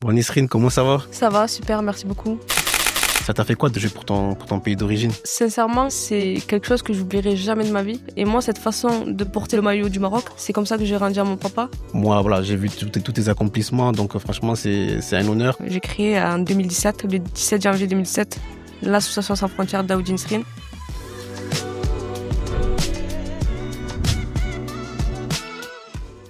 Bon, Nisrine, comment ça va? Ça va, super, merci beaucoup. Ça t'a fait quoi de jouer pour ton pays d'origine? Sincèrement, c'est quelque chose que j'oublierai jamais de ma vie. Et moi, cette façon de porter le maillot du Maroc, c'est comme ça que j'ai rendu à mon papa. Moi, voilà, j'ai vu tous tes accomplissements, donc franchement, c'est un honneur. J'ai créé en 2017, le 17 janvier 2017, l'association sans frontières Daoudi Nisrine.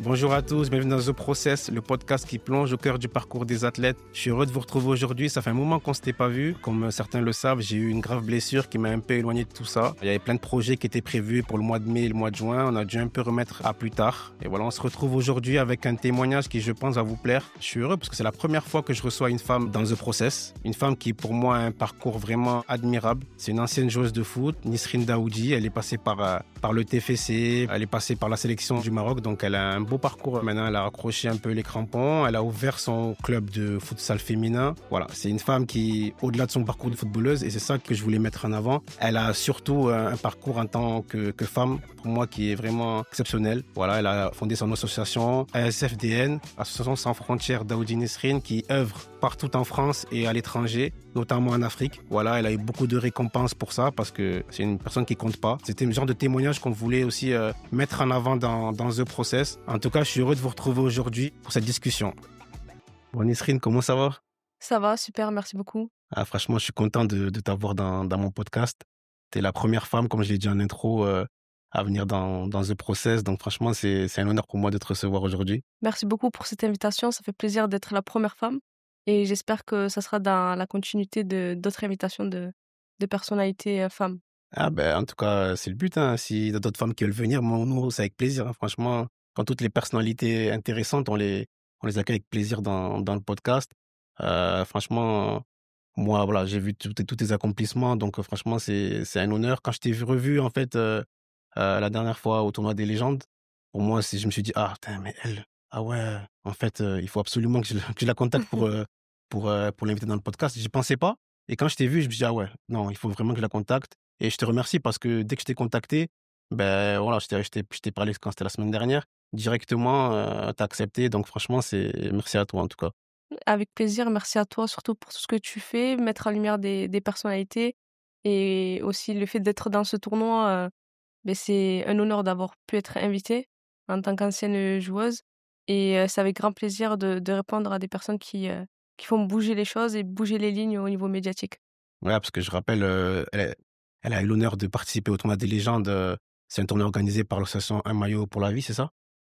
Bonjour à tous, bienvenue dans The Process, le podcast qui plonge au cœur du parcours des athlètes. Je suis heureux de vous retrouver aujourd'hui, ça fait un moment qu'on ne s'était pas vu. Comme certains le savent, j'ai eu une grave blessure qui m'a un peu éloigné de tout ça. Il y avait plein de projets qui étaient prévus pour le mois de mai et le mois de juin, on a dû un peu remettre à plus tard. Et voilà, on se retrouve aujourd'hui avec un témoignage qui, je pense, va vous plaire. Je suis heureux parce que c'est la première fois que je reçois une femme dans The Process. Une femme qui, pour moi, a un parcours vraiment admirable. C'est une ancienne joueuse de foot, Nisrine Daoudi. Elle est passée par le TFC, elle est passée par la sélection du Maroc, donc elle a un beau parcours. Maintenant, elle a accroché un peu les crampons, elle a ouvert son club de futsal féminin. Voilà, c'est une femme qui, au-delà de son parcours de footballeuse, et c'est ça que je voulais mettre en avant, elle a surtout un parcours en tant que femme, pour moi, qui est vraiment exceptionnel. Voilà, elle a fondé son association ASFDN, Association sans frontières Daoudi Nisrine, qui œuvre partout en France et à l'étranger, notamment en Afrique. Voilà, elle a eu beaucoup de récompenses pour ça parce que c'est une personne qui compte pas. C'était le genre de témoignage qu'on voulait aussi mettre en avant dans The Process. En tout cas, je suis heureux de vous retrouver aujourd'hui pour cette discussion. Bon, Nisrine, comment ça va? Ça va, super, merci beaucoup. Franchement, je suis content de t'avoir dans mon podcast. Tu es la première femme, comme je l'ai dit en intro, à venir dans The Process. Donc franchement, c'est un honneur pour moi de te recevoir aujourd'hui. Merci beaucoup pour cette invitation, ça fait plaisir d'être la première femme. Et j'espère que ça sera dans la continuité de d'autres invitations de personnalités femmes. En tout cas, c'est le but, hein. Si y a d'autres femmes qui veulent venir, moi, nous, c'est avec plaisir, hein. Franchement, quand toutes les personnalités intéressantes, on les accueille avec plaisir dans le podcast. Franchement, moi, voilà, j'ai vu tous tes accomplissements, donc franchement, c'est un honneur. Quand je t'ai revu, en fait, la dernière fois au tournoi des légendes, pour moi, je me suis dit, ah, putain, mais elle, ah ouais, en fait, il faut absolument que je la contacte pour l'inviter dans le podcast. J'y pensais pas. Et quand je t'ai vu, je me suis dit, ah ouais, non, il faut vraiment que je la contacte. Et je te remercie parce que dès que je t'ai contacté, ben voilà, je t'ai parlé quand c'était la semaine dernière, directement, tu as accepté. Donc franchement, merci à toi en tout cas. Avec plaisir, merci à toi surtout pour tout ce que tu fais, mettre en lumière des personnalités et aussi le fait d'être dans ce tournoi, c'est un honneur d'avoir pu être invitée en tant qu'ancienne joueuse et c'est avec grand plaisir de répondre à des personnes qui font bouger les choses et bouger les lignes au niveau médiatique. Ouais, parce que je rappelle, elle a eu l'honneur de participer au tournoi des légendes. C'est un tournoi organisé par l'association Un maillot pour la vie, c'est ça?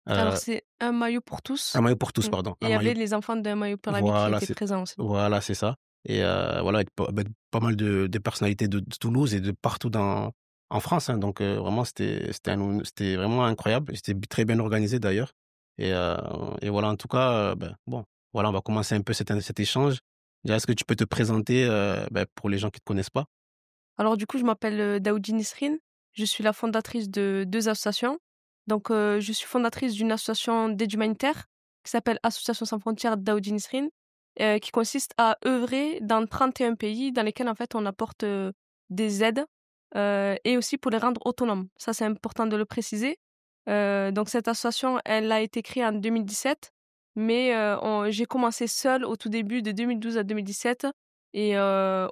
Alors Euh, c'est un maillot pour tous. un maillot pour tous, Mmh. pardon. Et il y avait les enfants d'un maillot pour la vie qui Voilà, étaient présents aussi. c'est ça. Et voilà, avec pas mal de personnalités de Toulouse et de partout en France, hein. Donc vraiment, c'était vraiment incroyable. C'était très bien organisé d'ailleurs. Et voilà, en tout cas, bon, voilà, on va commencer un peu cet échange. Déjà, est-ce que tu peux te présenter pour les gens qui ne te connaissent pas? Alors du coup, je m'appelle, Daoudi Nisrine. Je suis la fondatrice de 2 associations. Donc, je suis fondatrice d'une association d'aide humanitaire qui s'appelle Association sans frontières Daoudi Nisrine, qui consiste à œuvrer dans 31 pays dans lesquels, en fait, on apporte, des aides, et aussi pour les rendre autonomes. Ça, c'est important de le préciser. Donc cette association, elle a été créée en 2017, mais, j'ai commencé seule au tout début de 2012 à 2017 et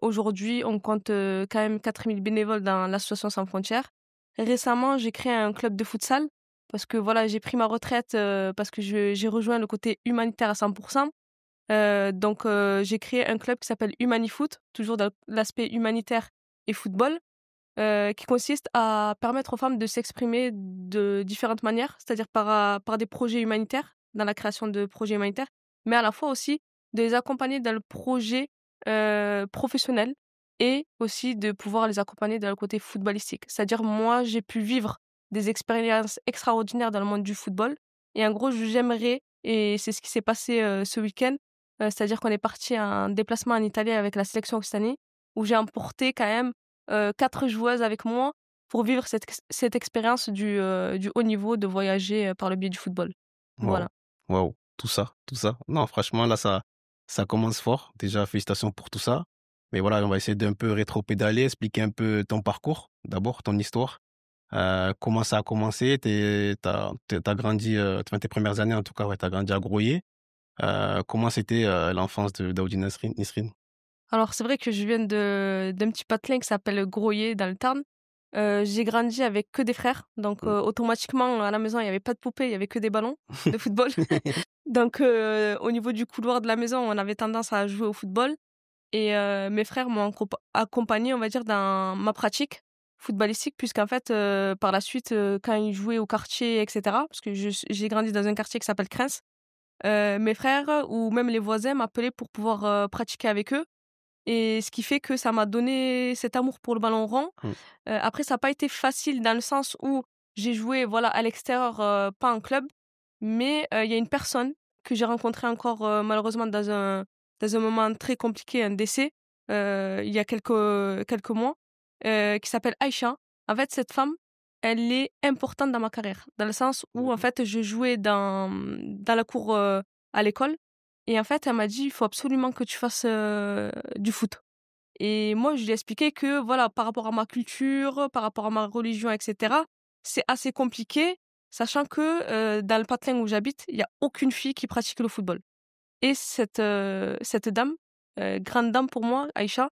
aujourd'hui, on compte, quand même 4000 bénévoles dans l'association Sans Frontières. Récemment, j'ai créé un club de futsal parce que voilà, j'ai pris ma retraite, parce que j'ai rejoint le côté humanitaire à 100. Donc j'ai créé un club qui s'appelle Humanifoot, toujours dans l'aspect humanitaire et football, qui consiste à permettre aux femmes de s'exprimer de différentes manières, c'est-à-dire par des projets humanitaires, dans la création de projets humanitaires, mais à la fois aussi de les accompagner dans le projet, professionnel et aussi de pouvoir les accompagner dans le côté footballistique. C'est-à-dire moi, j'ai pu vivre des expériences extraordinaires dans le monde du football et en gros, j'aimerais et c'est ce qui s'est passé, ce week-end, c'est-à-dire qu'on est parti en déplacement en Italie avec la sélection Occitanie où j'ai emporté quand même 4 joueuses avec moi pour vivre cette expérience du haut niveau, de voyager, par le biais du football. Waouh, Voilà. waouh, tout ça, tout ça. Non, franchement, là, ça commence fort. Déjà, félicitations pour tout ça. Mais voilà, on va essayer d'un peu rétro-pédaler, expliquer un peu ton parcours, d'abord, ton histoire. Comment ça a commencé? T'as grandi, enfin, tes premières années, en tout cas, ouais, t'as grandi à Groyer. Comment c'était, l'enfance de Daoudi Nisrine? Alors c'est vrai que je viens d'un petit patelin qui s'appelle Groyer dans le Tarn. J'ai grandi avec que des frères, donc Mmh. automatiquement à la maison, il y avait pas de poupées, il y avait que des ballons de football. Donc au niveau du couloir de la maison, on avait tendance à jouer au football et mes frères m'ont accompagnée, on va dire, dans ma pratique footballistique puisqu'en fait, par la suite, quand ils jouaient au quartier et cetera, parce que j'ai grandi dans un quartier qui s'appelle Crens, mes frères ou même les voisins m'appelaient pour pouvoir, pratiquer avec eux et ce qui fait que ça m'a donné cet amour pour le ballon rond. Mmh. Après ça a pas été facile dans le sens où j'ai joué, voilà, à l'extérieur, pas en club, mais il y a une personne que j'ai rencontrée encore, malheureusement dans un moment très compliqué, un décès, il y a quelques mois, qui s'appelle Aïcha. En fait, cette femme, elle est importante dans ma carrière, dans le sens où, en D'accord. fait, je jouais dans la cour, à l'école et en fait, elle m'a dit: «Il faut absolument que tu fasses, du foot». Et moi, je lui ai expliqué que, voilà, par rapport à ma culture, par rapport à ma religion et cetera, c'est assez compliqué, sachant que, dans le patelin où j'habite, il y a aucune fille qui pratique le football. Et cette dame, grande dame pour moi, Aïcha,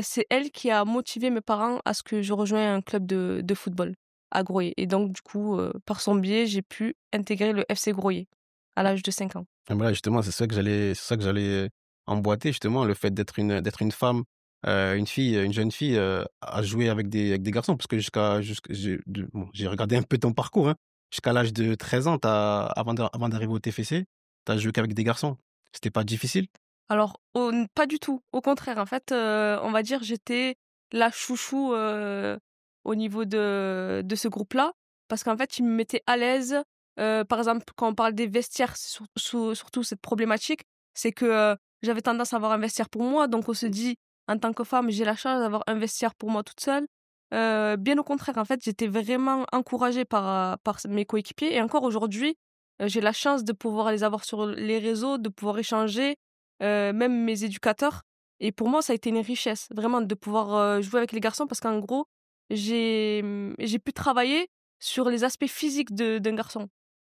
c'est elle qui a motivé mes parents à ce que je rejoigne un club de football à Groyer. Et donc du coup, par son biais, j'ai pu intégrer le FC Groyer à l'âge de 5 ans. Ah bah, là, justement, c'est ça que j'allais emboîter justement, le fait d'être une femme, une fille, une jeune fille, à jouer avec des garçons. Parce que j'ai regardé un peu ton parcours, hein. Jusqu'à l'âge de 13 ans, avant d'arriver au TFC, tu as joué qu'avec des garçons. C'était pas difficile? Alors, pas du tout. Au contraire, en fait, on va dire, j'étais la chouchou, au niveau de ce groupe-là, parce qu'en fait, ils me mettaient à l'aise. Par exemple, quand on parle des vestiaires, surtout cette problématique, c'est que, j'avais tendance à avoir un vestiaire pour moi, donc on se dit, en tant que femme, j'ai la chance d'avoir un vestiaire pour moi toute seule. Bien au contraire, en fait, j'étais vraiment encouragée par mes coéquipiers et encore aujourd'hui, j'ai la chance de pouvoir les avoir sur les réseaux, de pouvoir échanger, même mes éducateurs. Et pour moi, ça a été une richesse, vraiment, de pouvoir, jouer avec les garçons parce qu'en gros, j'ai pu travailler sur les aspects physiques d'un garçon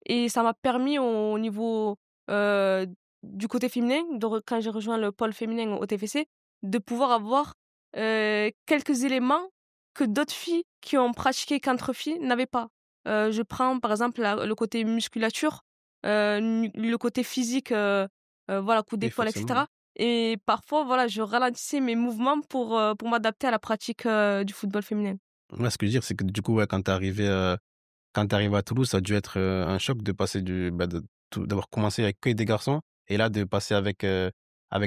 et ça m'a permis au niveau, heu, du côté féminin, quand j'ai rejoint le pôle féminin au TFC, de pouvoir avoir, quelques éléments que d'autres filles qui ont pratiqué qu'entre filles n'avaient pas. Je prends par exemple le côté musculature, le côté physique, voilà, coup Oui, d'épaule et forcément, ouais. cetera et parfois, voilà, je ralentissais mes mouvements pour m'adapter à la pratique, du football féminin. Ouais, ce que je veux dire, c'est que du coup, ouais, quand tu arrivé à Toulouse, ça a dû être, un choc de passer d'avoir commencé avec que des garçons et là de passer avec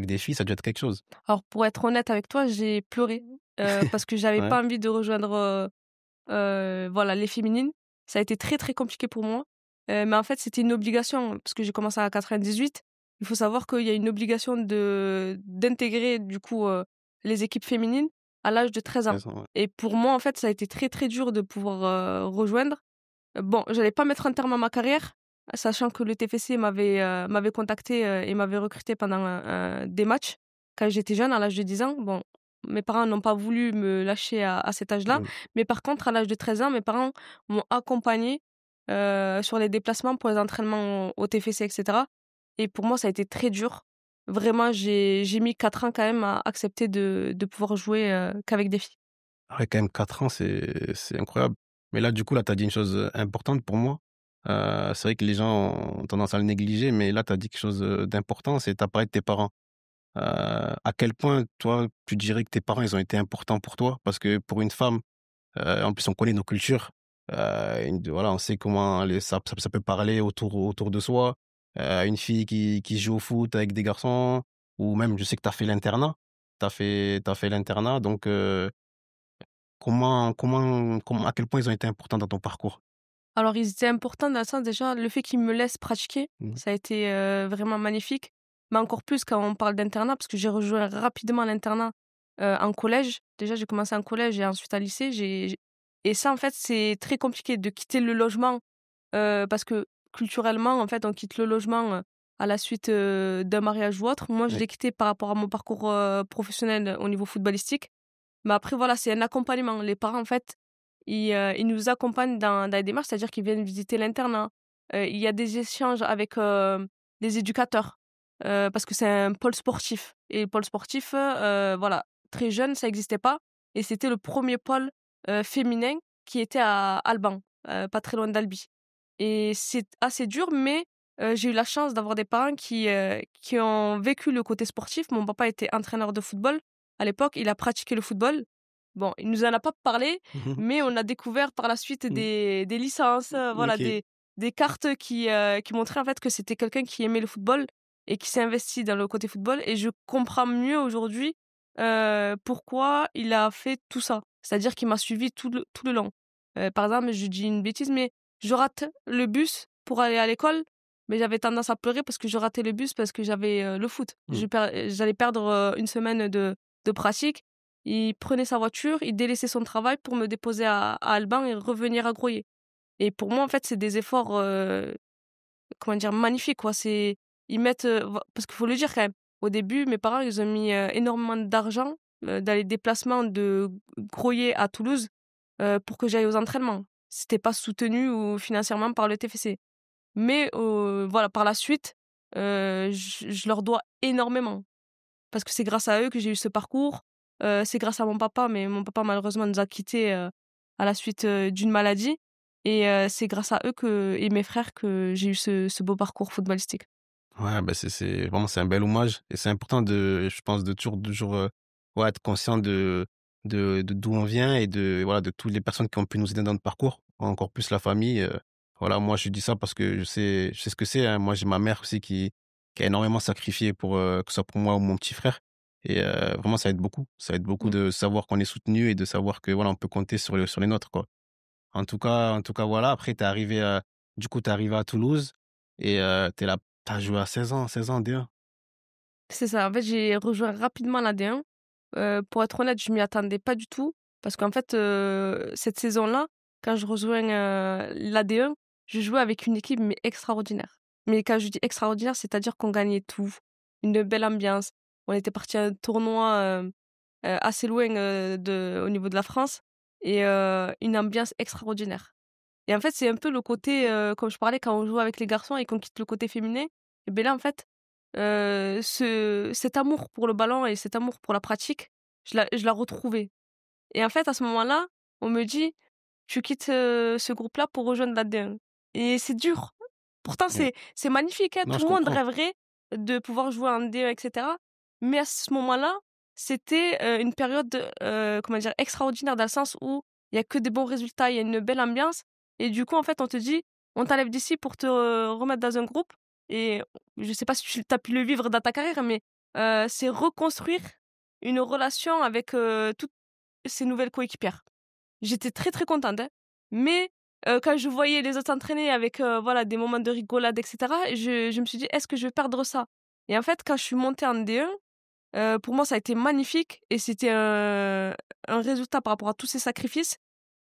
des filles, ça a dû être quelque chose. Alors pour être honnête avec toi, j'ai pleuré, parce que j'avais Ouais, pas envie de rejoindre, voilà, les féminines. Ça a été très, très compliqué pour moi, mais en fait, c'était une obligation parce que j'ai commencé à 98. Il faut savoir qu'il y a une obligation d'intégrer du coup, les équipes féminines à l'âge de 13 ans 13 ans, ouais. et pour moi, en fait, ça a été très, très dur de pouvoir, rejoindre. Bon, j'allais pas mettre un terme à ma carrière, sachant que le TFC m'avait contacté et m'avait recruté pendant des matchs quand j'étais jeune, à l'âge de 10 ans. Bon, mes parents n'ont pas voulu me lâcher à cet âge-là, Mmh. mais par contre, à l'âge de 13 ans, mes parents m'ont accompagnée, sur les déplacements pour les entraînements au TFC et cetera et pour moi, ça a été très dur. Vraiment, j'ai mis 4 ans quand même à accepter de pouvoir jouer, qu'avec des filles. Ah ouais, quand même 4 ans, c'est incroyable. Mais là, du coup, là, tu as dit une chose, importante pour moi. C'est vrai que les gens ont tendance à le négliger, mais là, tu as dit quelque chose, d'important, c'est tu as parlé de tes parents. À quel point, toi, tu dirais que tes parents, ils ont été importants pour toi? Parce que pour une femme, en plus, on connaît nos cultures, voilà, on sait comment ça peut parler autour de soi. Une fille qui joue au foot avec des garçons ou même je sais que tu as fait l'internat. Tu as fait l'internat donc à quel point ils ont été importants dans ton parcours? Alors ils étaient importants dans le sens déjà, le fait qu'ils me laissent pratiquer, Mmh. ça a été, vraiment magnifique. Mais encore plus quand on parle d'internat, parce que j'ai rejoint rapidement l'internat, en collège. Déjà, j'ai commencé en collège et ensuite à lycée. J'ai et ça, en fait, c'est très compliqué de quitter le logement, parce que culturellement, en fait, on quitte le logement, à la suite, d'un mariage ou autre. Moi, je Oui. l'ai quitté par rapport à mon parcours, professionnel au niveau footballistique. Mais après voilà, c'est un accompagnement. Les parents en fait, ils nous accompagnent dans les démarches, c'est-à-dire qu'ils viennent visiter l'internat. Il y a des échanges avec, les éducateurs. parce que c'est un pôle sportif et le pôle sportif, voilà, très jeune, ça existait pas et c'était le premier pôle, féminin qui était à Alban, pas très loin d'Albi et c'est assez dur mais j'ai eu la chance d'avoir des parents qui ont vécu le côté sportif. Mon papa était entraîneur de football. À l'époque, il a pratiqué le football. Bon, il nous en a pas parlé, mais on a découvert par la suite Mmh. des licences, voilà, OK. des cartes qui montraient en fait que c'était quelqu'un qui aimait le football et qui s'est investi dans le côté football et je comprends mieux aujourd'hui, pourquoi il a fait tout ça. C'est-à-dire qu'il m'a suivi tout le long. Par exemple, je dis une bêtise, mais je rate le bus pour aller à l'école, mais j'avais tendance à pleurer parce que je ratais le bus parce que j'avais, le foot. Mmh. J'allais perdre, une semaine de pratique. Il prenait sa voiture, il délaissait son travail pour me déposer à Alban et revenir à Groyer et pour moi, en fait, c'est des efforts, comment dire? Magnifiques, quoi. Ils mettent, parce qu'il faut le dire quand même, au début, mes parents, ils ont mis, énormément d'argent, dans les déplacements de Groyer à Toulouse, pour que j'aille aux entraînements. C'était pas soutenu ou financièrement par le TFC. Mais voilà, par la suite, je leur dois énormément parce que c'est grâce à eux que j'ai eu ce parcours. C'est grâce à mon papa, mais mon papa malheureusement nous a quittés, à la suite, d'une maladie et c'est grâce à eux que et mes frères que j'ai eu ce beau parcours footballistique. Ouais, bah, c'est vraiment c'est un bel hommage et c'est important je pense de toujours, ouais, être conscient de d'où on vient et voilà, de toutes les personnes qui ont pu nous aider dans notre parcours, encore plus la famille, voilà, moi je dis ça parce que je sais ce que c'est, hein. Moi, j'ai ma mère aussi qui a énormément sacrifié pour, que ce soit pour moi ou mon petit frère et vraiment ça aide beaucoup. Ça aide beaucoup Mmh. de savoir qu'on est soutenu et de savoir que, voilà, on peut compter sur les nôtres, quoi. En tout cas, voilà. Après, du coup, t'es arrivé à Toulouse et tu là, tu joué à 16 ans en D1? C'est ça, en fait, j'ai rejoint rapidement la D1. Pour être honnête, je m'y attendais pas du tout parce qu'en fait, cette saison-là, quand je rejoins, la D1, je jouais avec une équipe mais extraordinaire. Mais quand je dis extraordinaire, c'est-à-dire qu'on gagnait tout, une belle ambiance. On était parti à un tournoi, assez loin, au niveau de la France et une ambiance extraordinaire. Et en fait, c'est un peu le côté, comme je parlais quand on joue avec les garçons et qu'on quitte le côté féminin et beh, là, en fait, cet amour pour le ballon et cet amour pour la pratique, je l'ai retrouvé et en fait, à ce moment-là, on me dit: «Tu quittes, ce groupe-là pour rejoindre la D1» et c'est dur. Pourtant, Ouais. c'est magnifique, hein, Non, tout je le monde comprends. rêverait de pouvoir jouer en D1 et cetera. Mais à ce moment-là, c'était, une période, comment dire? Extraordinaire dans le sens où il y a que des bons résultats, il y a une belle ambiance et du coup, en fait, on te dit: «On t'enlève d'ici pour te remettre dans un groupe» et je sais pas si tu as pu le vivre dans ta carrière, mais c'est reconstruire une relation avec, toutes ces nouvelles coéquipières. J'étais très, très contente, hein, mais quand je voyais les autres s'entraîner avec, voilà, des moments de rigolade et cetera, je me suis dit: «Est-ce que je vais perdre ça?» et en fait, quand je suis montée en D1, pour moi, ça a été magnifique et c'était un résultat par rapport à tous ces sacrifices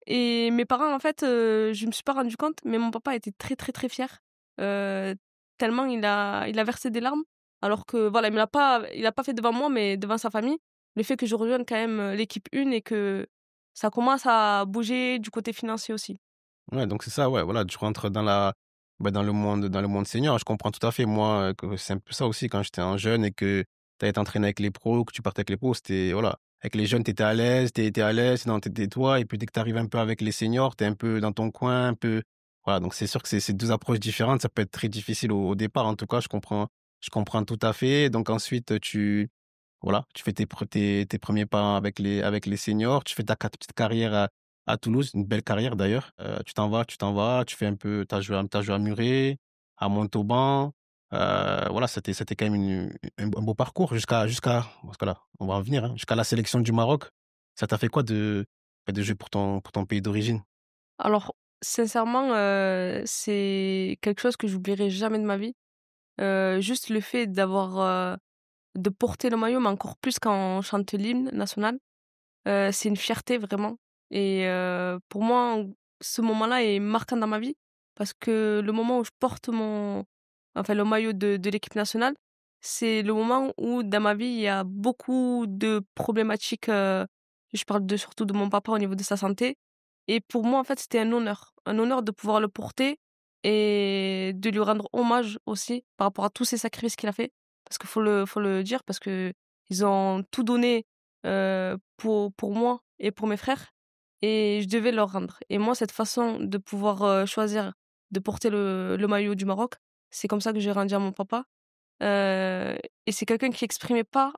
et mes parents, en fait, je me suis pas rendu compte, mais mon papa était très, très, très fier, heu, tellement il a versé des larmes alors que voilà, il a pas fait devant moi, mais devant sa famille. Le fait que je rejoigne quand même, l'équipe 1 et que ça commence à bouger du côté financier aussi. Ouais, donc c'est ça, ouais, voilà, tu rentres dans le monde senior. Je comprends tout à fait. Moi, que c'est un peu ça aussi quand j'étais un jeune et que tu allais t'entraîner avec les pros, que tu partais avec les pros, c'était voilà, avec les jeunes, tu étais à l'aise, tu à l'aise, non, tu toi et puis dès que tu arrives un peu avec les seniors, tu es un peu dans ton coin, un peu voilà, donc c'est sûr que c'est 2 approches différentes. Ça peut être très difficile au départ. En tout cas, je comprends tout à fait. Donc ensuite, voilà, tu fais tes premiers pas avec les seniors, tu fais ta petite carrière à Toulouse, une belle carrière d'ailleurs. Tu t'en vas, tu fais un peu tu as joué à Muret, à Montauban, voilà, c'était quand même un beau parcours parce que là, on va en venir, hein, jusqu'à la sélection du Maroc. Ça t'a fait quoi de jouer pour ton pays d'origine? Alors sincèrement, c'est quelque chose que j'oublierai jamais de ma vie. Juste le fait de porter le maillot, mais encore plus quand on chante l'hymne national, c'est une fierté vraiment et pour moi, ce moment-là est marquant dans ma vie parce que le moment où je porte le maillot de l'équipe nationale, c'est le moment où dans ma vie, il y a beaucoup de problématiques, je parle surtout de mon papa au niveau de sa santé et pour moi, en fait, c'était un honneur de pouvoir le porter et de lui rendre hommage aussi par rapport à tous ces sacrifices qu'il a fait. parce qu'il faut le dire, parce qu'ils ont tout donné pour moi et pour mes frères, et je devais leur rendre. Et moi, cette façon de pouvoir choisir de porter le maillot du Maroc, c'est comme ça que j'ai rendu à mon papa. Et c'est quelqu'un qui exprimait pas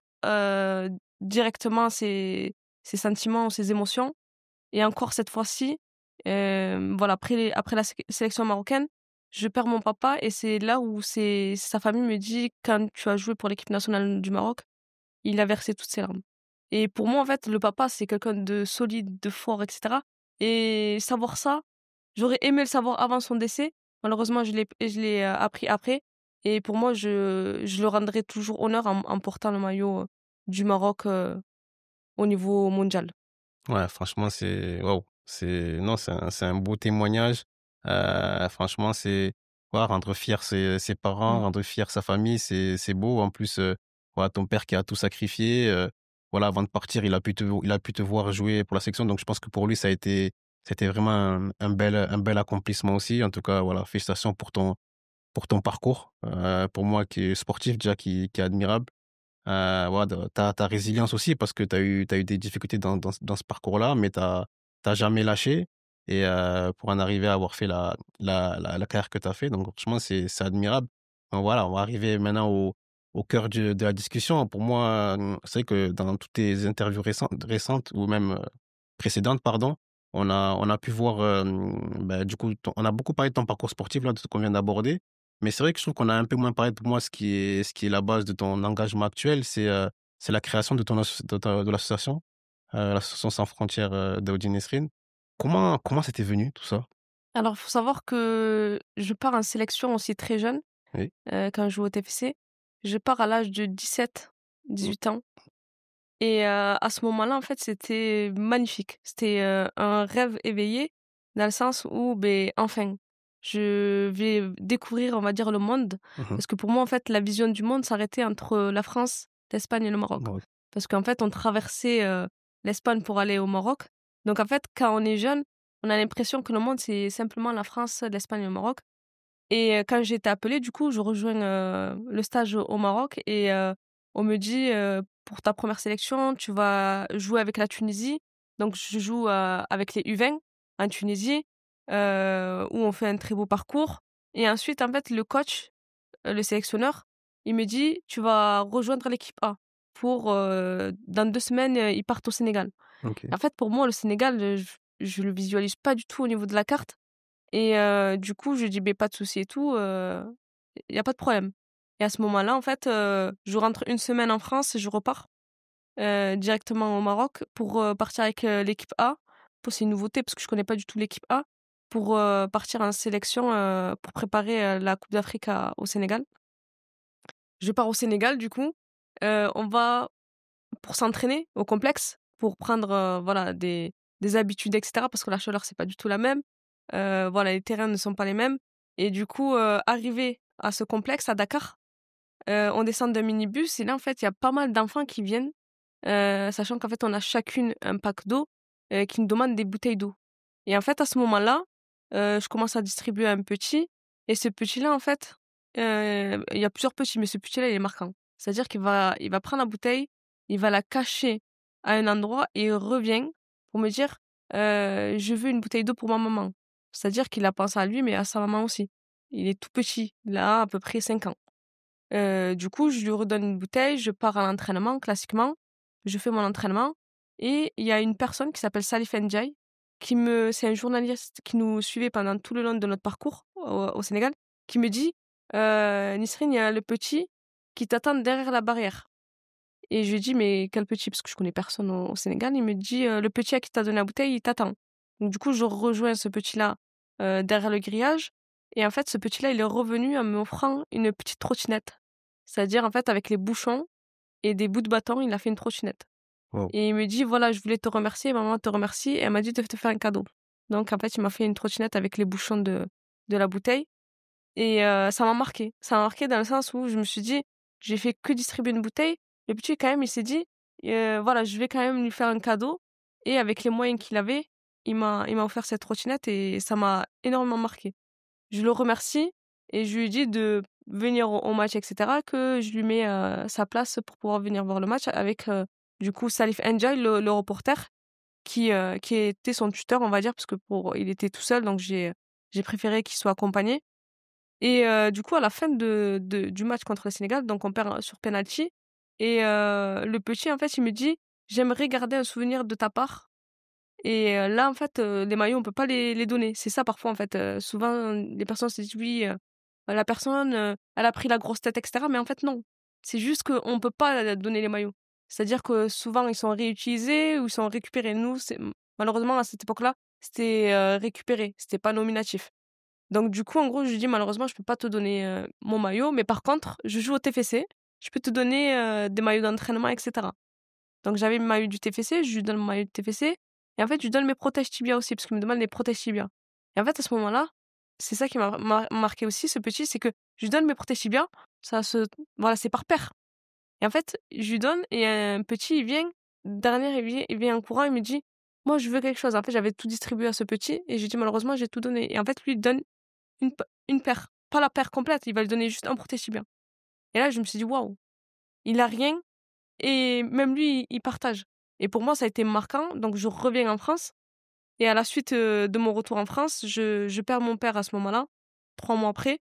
directement ses sentiments ou ses émotions. Et encore cette fois-ci, voilà, après la sélection marocaine, je perds mon papa et c'est là où sa famille me dit: «Quand tu as joué pour l'équipe nationale du Maroc, il a versé toutes ses larmes». Et pour moi, en fait, le papa, c'est quelqu'un de solide, de fort, et cetera, et savoir ça, j'aurais aimé le savoir avant son décès. Malheureusement, je l'ai appris après, et pour moi, je le rendrai toujours honneur en portant le maillot du Maroc au niveau mondial. Ouais, franchement, c'est waouh, non, c'est un beau témoignage. Franchement, c'est ouais, rendre fier ses parents, Mmh. rendre fier sa famille, c'est beau. En plus, voilà, ton père qui a tout sacrifié, voilà, avant de partir, il a pu te voir jouer pour la section. Donc je pense que pour lui, c'était vraiment un bel accomplissement aussi. En tout cas, voilà, félicitations pour ton parcours. Pour moi qui est sportif déjà, qui est admirable. Voilà, ta résilience aussi parce que tu as eu des difficultés dans ce parcours-là, mais tu jamais lâché et pour en arriver à avoir fait la carrière que tu as fait. Donc franchement, c'est admirable. Donc voilà, on va arriver maintenant au cœur de la discussion. Pour moi, c'est vrai que dans toutes tes interviews récentes ou même, précédentes, pardon, on a pu voir, bah, du coup, on a beaucoup parlé de ton parcours sportif là, de ce qu'on vient d'aborder. Mais c'est vrai que je trouve qu'on a un peu moins parlé, pour moi, ce qui est la base de ton engagement actuel, c'est la création de ton de l'association Sans Frontières, d'Oddine Nesrine. Comment c'était venu tout ça? Alors, faut savoir que je pars en sélection aussi très jeune, Oui. quand je joue au TFC. Je pars à l'âge de Mmh. 17-18 ans, et à ce moment-là, en fait, c'était magnifique. C'était un rêve éveillé dans le sens où, ben enfin, je vais découvrir, on va dire, le monde. Mmh. Parce que pour moi, en fait, la vision du monde s'arrêtait entre la France, l'Espagne et le Maroc. Ouais. Parce qu'en fait, on traversait l'Espagne pour aller au Maroc. Donc en fait, quand on est jeune, on a l'impression que le monde, c'est simplement la France, l'Espagne et le Maroc. Et quand j'ai été appelée, du coup, je rejoins le stage au Maroc, et on me dit, «Pour ta première sélection, tu vas jouer avec la Tunisie». Donc je joue avec les U20 en Tunisie, où on fait un très beau parcours, et ensuite, en fait, le coach, le sélectionneur, il me dit: «Tu vas rejoindre l'équipe A pour, dans 2 semaines, ils partent au Sénégal». OK. En fait, pour moi, le Sénégal, je le visualise pas du tout au niveau de la carte, et du coup, je dis: «Beh, pas de souci et tout, il y a pas de problème». Et à ce moment-là, en fait, je rentre une semaine en France et je repars directement au Maroc pour partir avec l'équipe A. Pour C'est une nouveauté parce que je connais pas du tout l'équipe A, pour partir en sélection, pour préparer la Coupe d'Afrique au Sénégal. Je pars au Sénégal, du coup, on va pour s'entraîner au complexe, pour prendre, voilà, des habitudes, et cetera, parce que la chaleur, c'est pas du tout la même. Voilà, les terrains ne sont pas les mêmes, et du coup, arrivé à ce complexe à Dakar, on descend d'un minibus, et là, en fait, il y a pas mal d'enfants qui viennent, sachant qu'en fait, on a chacune un pack d'eau, qui nous demandent des bouteilles d'eau. Et en fait, à ce moment-là, je commence à distribuer à un petit, et ce petit-là, en fait, il y a plusieurs petits, mais ce petit-là, il est marquant. C'est-à-dire qu'il va prendre la bouteille, il va la cacher à un endroit, et il revient pour me dire, «Je veux une bouteille d'eau pour ma maman». C'est-à-dire qu'il a pensé à lui, mais à sa maman aussi. Il est tout petit, il a à peu près 5 ans. Du coup, je lui redonne une bouteille, je pars à l'entraînement classiquement, je fais mon entraînement, et il y a une personne qui s'appelle Salif Ndiaye, c'est un journaliste qui nous suivait pendant tout le long de notre parcours au Sénégal, qui me dit: Nisrine, il y a le petit qui t'attend derrière la barrière». Et je lui dis: «Mais quel petit?» Parce que je connais personne au Sénégal. Il me dit: «Le petit à qui tu donné la bouteille, il t'attend». Donc du coup, je rejoins ce petit-là, derrière le grillage, et en fait, ce petit-là, il est revenu en m'offrant une petite trottinette. C'est-à-dire, en fait, avec les bouchons et des bouts de bâton, il a fait une trottinette, Waouh. et il me dit: «Voilà, je voulais te remercier, maman te remercie, et elle m'a dit de te faire un cadeau». Donc en fait, il m'a fait une trottinette avec les bouchons de la bouteille, et ça m'a marqué. Ça m'a marqué dans le sens où je me suis dit: «J'ai fait que distribuer une bouteille». Le petit, quand même, il s'est dit: Voilà, je vais quand même lui faire un cadeau», et avec les moyens qu'il avait, il m'a offert cette trottinette, et ça m'a énormément marqué. Je le remercie, et je lui dis venir au match, etc., que je lui mets sa place pour pouvoir venir voir le match avec, du coup, Salif N'Diaye, le reporter, qui était son tuteur, on va dire, parce que il était tout seul, donc j'ai préféré qu'il soit accompagné. Et du coup, à la fin du match contre le Sénégal, donc on perd sur penalty. Et le petit, en fait, il me dit: «J'aimerais garder un souvenir de ta part». Et là, en fait, les maillots, on peut pas les donner. C'est ça, parfois, en fait, souvent, les personnes se disent: «Oui, la personne, elle a pris la grosse tête», et cetera. Mais en fait, non. C'est juste qu'on peut pas, donner les maillots. C'est-à-dire que souvent, ils sont réutilisés ou ils sont récupérés. Nous, malheureusement, à cette époque-là, c'était, récupéré, c'était pas nominatif. Donc du coup, en gros, je lui dis: «Malheureusement, je peux pas te donner, mon maillot, mais par contre, je joue au TFC, je peux te donner, des maillots d'entraînement, et cetera». Donc j'avais le maillot du TFC, je lui donne mon maillot du TFC et en fait, je lui donne mes protèges tibias aussi parce qu'il me demande les protèges tibias. Et en fait, à ce moment-là, c'est ça qui m'a marqué aussi, ce petit, c'est que je lui donne mes protèges tibias, voilà, c'est par paire. Et en fait, je lui donne et un petit, il vient, derrière, il vient en courant, il me dit: «Moi, je veux quelque chose». En fait, j'avais tout distribué à ce petit et je lui dis: «Malheureusement, j'ai tout donné». Et en fait, lui, il donne une paire, pas la paire complète, il va lui donner juste un protège-tibia. Et là, je me suis dit: «Waouh, il a rien et même lui, il partage». Et pour moi, ça a été marquant, donc je reviens en France et à la suite, de mon retour en France, je perds mon père à ce moment-là, 3 mois après.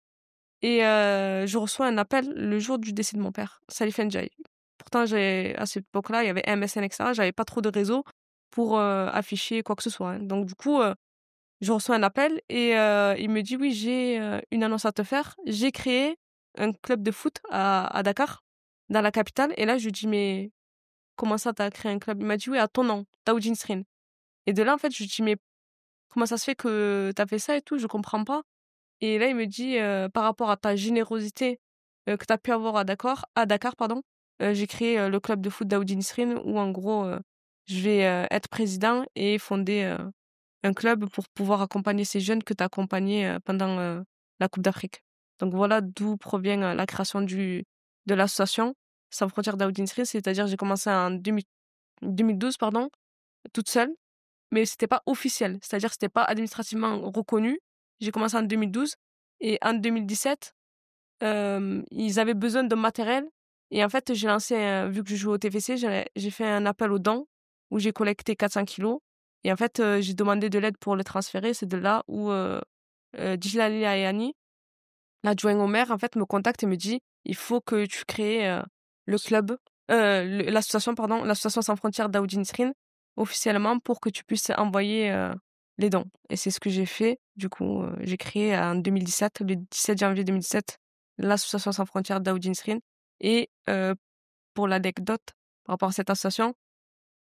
Et je reçois un appel le jour du décès de mon père, Salif N'Diaye. Pourtant, à cette époque-là, il y avait MSN, et cetera, j'avais pas trop de réseau pour, afficher quoi que ce soit, hein. Donc du coup, je reçois un appel et il me dit: «Oui, j'ai, une annonce à te faire. J'ai créé un club de foot à Dakar, dans la capitale». Et là, je lui dis: «Mais comment ça, tu as créé un club?» Il m'a dit: «Oui, à ton nom, Daoud Srin». Et de là, en fait, je lui dis: «Mais comment ça se fait que tu as fait ça et tout? Je comprends pas». Et là, il me dit: «Par rapport à ta générosité, que tu as pu avoir à Dakar, pardon, j'ai créé, le club de foot Daoud Srin où en gros, je vais, être président et fonder, un club pour pouvoir accompagner ces jeunes que tu as accompagnés, pendant, la Coupe d'Afrique». Donc voilà d'où provient, la création de l'association Sans frontières Daoud Srin, c'est-à-dire j'ai commencé en 2012, pardon, toute seule, mais c'était pas officiel, c'est-à-dire c'était pas administrativement reconnu. J'ai commencé en 2012 et en 2017, ils avaient besoin de matériel et en fait, j'ai lancé vu que je joue au TFC, j'ai fait un appel aux dons où j'ai collecté 400 kilos et en fait, j'ai demandé de l'aide pour le transférer. C'est de là où, Djilali Ayani, l'adjoint au maire, en fait, me contacte et me dit: «Il faut que tu crées, le club, l'association, pardon, l'association Sans frontières Daoud Nisrine officiellement pour que tu puisses envoyer, les dons». Et c'est ce que j'ai fait. Du coup, j'ai créé en 2017, le 17 janvier 2017, l'association Sans frontières Daoud Nisrine. Et pour l'anecdote par rapport à cette association,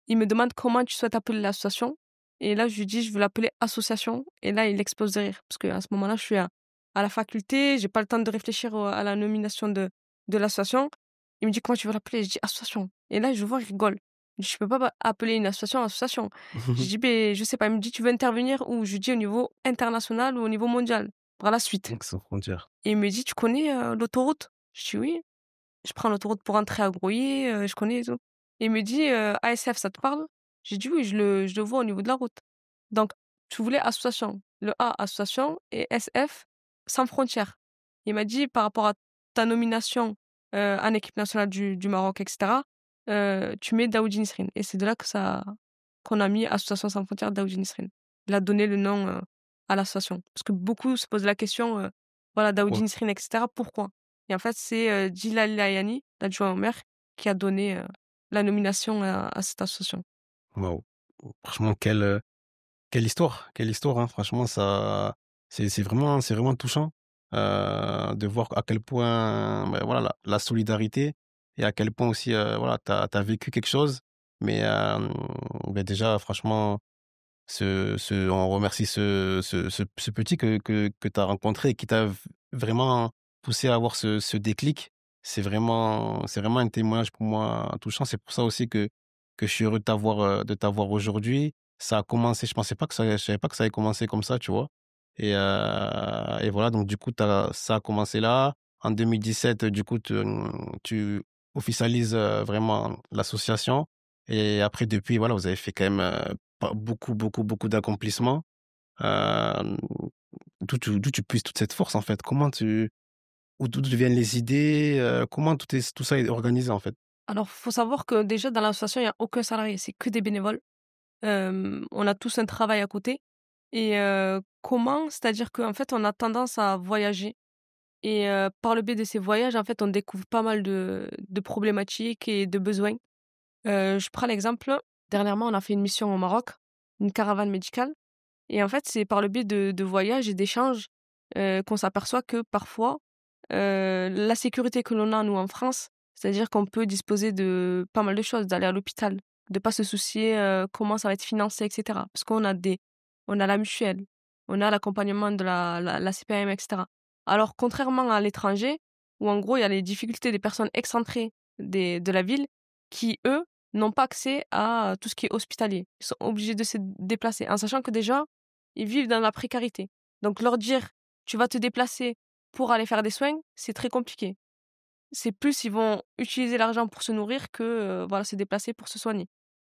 il me demande: «Comment tu souhaites appeler l'association?» Et là, je lui dis: «Je veux l'appeler association». Et là, il explose de rire parce qu'à ce moment-là, je suis à la faculté, j'ai pas le temps de réfléchir à la nomination de l'association. Il me dit: «Comment tu veux l'appeler?» Je dis: «Association». Et là, je vois, il rigole. Je dis: «Je peux pas appeler une association association». Je dis: «Beh, je sais pas». Il me dit: «Tu veux intervenir où?» Je lui dis: «Au niveau international ou au niveau mondial, par la suite». Donc, sans frontières. Et il me dit: «Tu connais, l'autoroute?» Je dis: «Oui». Je prends l'autoroute pour rentrer à Groyer, je connais et tout. Et il me dit: «ASF, ça te parle?» J'ai dit: «Oui, je le vois au niveau de la route». Donc tu voulais association. Le A, association et SF, sans frontières. Il m'a dit: «Par rapport à ta nomination, en équipe nationale du Maroc, et cetera, tu mets Daoud Nisrine». Et c'est de là qu'on a mis Association sans frontières Daoud Nisrine. Il a donné le nom, à l'association. Parce que beaucoup se posent la question, voilà, Daoud Ouais. Nisrine, et cetera, pourquoi? Et en fait, c'est, Djilal Layani, l'adjoint au maire, qui a donné, la nomination à cette association. Waouh! Franchement, quelle histoire, hein. Franchement, ça, c'est vraiment touchant, de voir à quel point, bah, voilà, la solidarité et à quel point aussi, voilà, tu as vécu quelque chose. Mais, beh, déjà, franchement, on remercie ce petit que tu as rencontré et qui t'a vraiment poussé à avoir ce déclic. C'est vraiment un témoignage pour moi touchant. C'est pour ça aussi que je suis heureux de t'avoir aujourd'hui. Ça a commencé, je savais pas que ça allait commencer comme ça, tu vois? Et voilà, donc du coup, ça a commencé là. En 2017, du coup, tu officialises, vraiment l'association. Et après, depuis, voilà, vous avez fait quand même, pas beaucoup, beaucoup, beaucoup d'accomplissements. Hem, d'où tu puisses toute cette force, en fait? Ou d'où viennent les idées? Comment tout ça est organisé, en fait? Alors, faut savoir que déjà dans l'association, il y a aucun salarié, c'est que des bénévoles. On a tous un travail à côté et comment? C'est-à-dire qu'en fait, on a tendance à voyager et par le biais de ces voyages, en fait, on découvre pas mal de problématiques et de besoins. Je prends l'exemple, dernièrement, on a fait une mission au Maroc, une caravane médicale et en fait, c'est par le biais de voyages et d'échanges, qu'on s'aperçoit que parfois, la sécurité que l'on a nous en France, c'est-à-dire qu'on peut disposer de pas mal de choses, d'aller à l'hôpital, de pas se soucier, comment ça va être financé et cetera. Parce on a la mutuelle, on a l'accompagnement de la CPAM et cetera. Alors contrairement à l'étranger, où en gros il y a les difficultés des personnes excentrées de la ville qui, eux, n'ont pas accès à tout ce qui est hospitalier. Ils sont obligés de se déplacer, en sachant que déjà, ils vivent dans la précarité. Donc leur dire: «Tu vas te déplacer pour aller faire des soins», c'est très compliqué. C'est plus ils vont utiliser l'argent pour se nourrir que, voilà, se déplacer pour se soigner.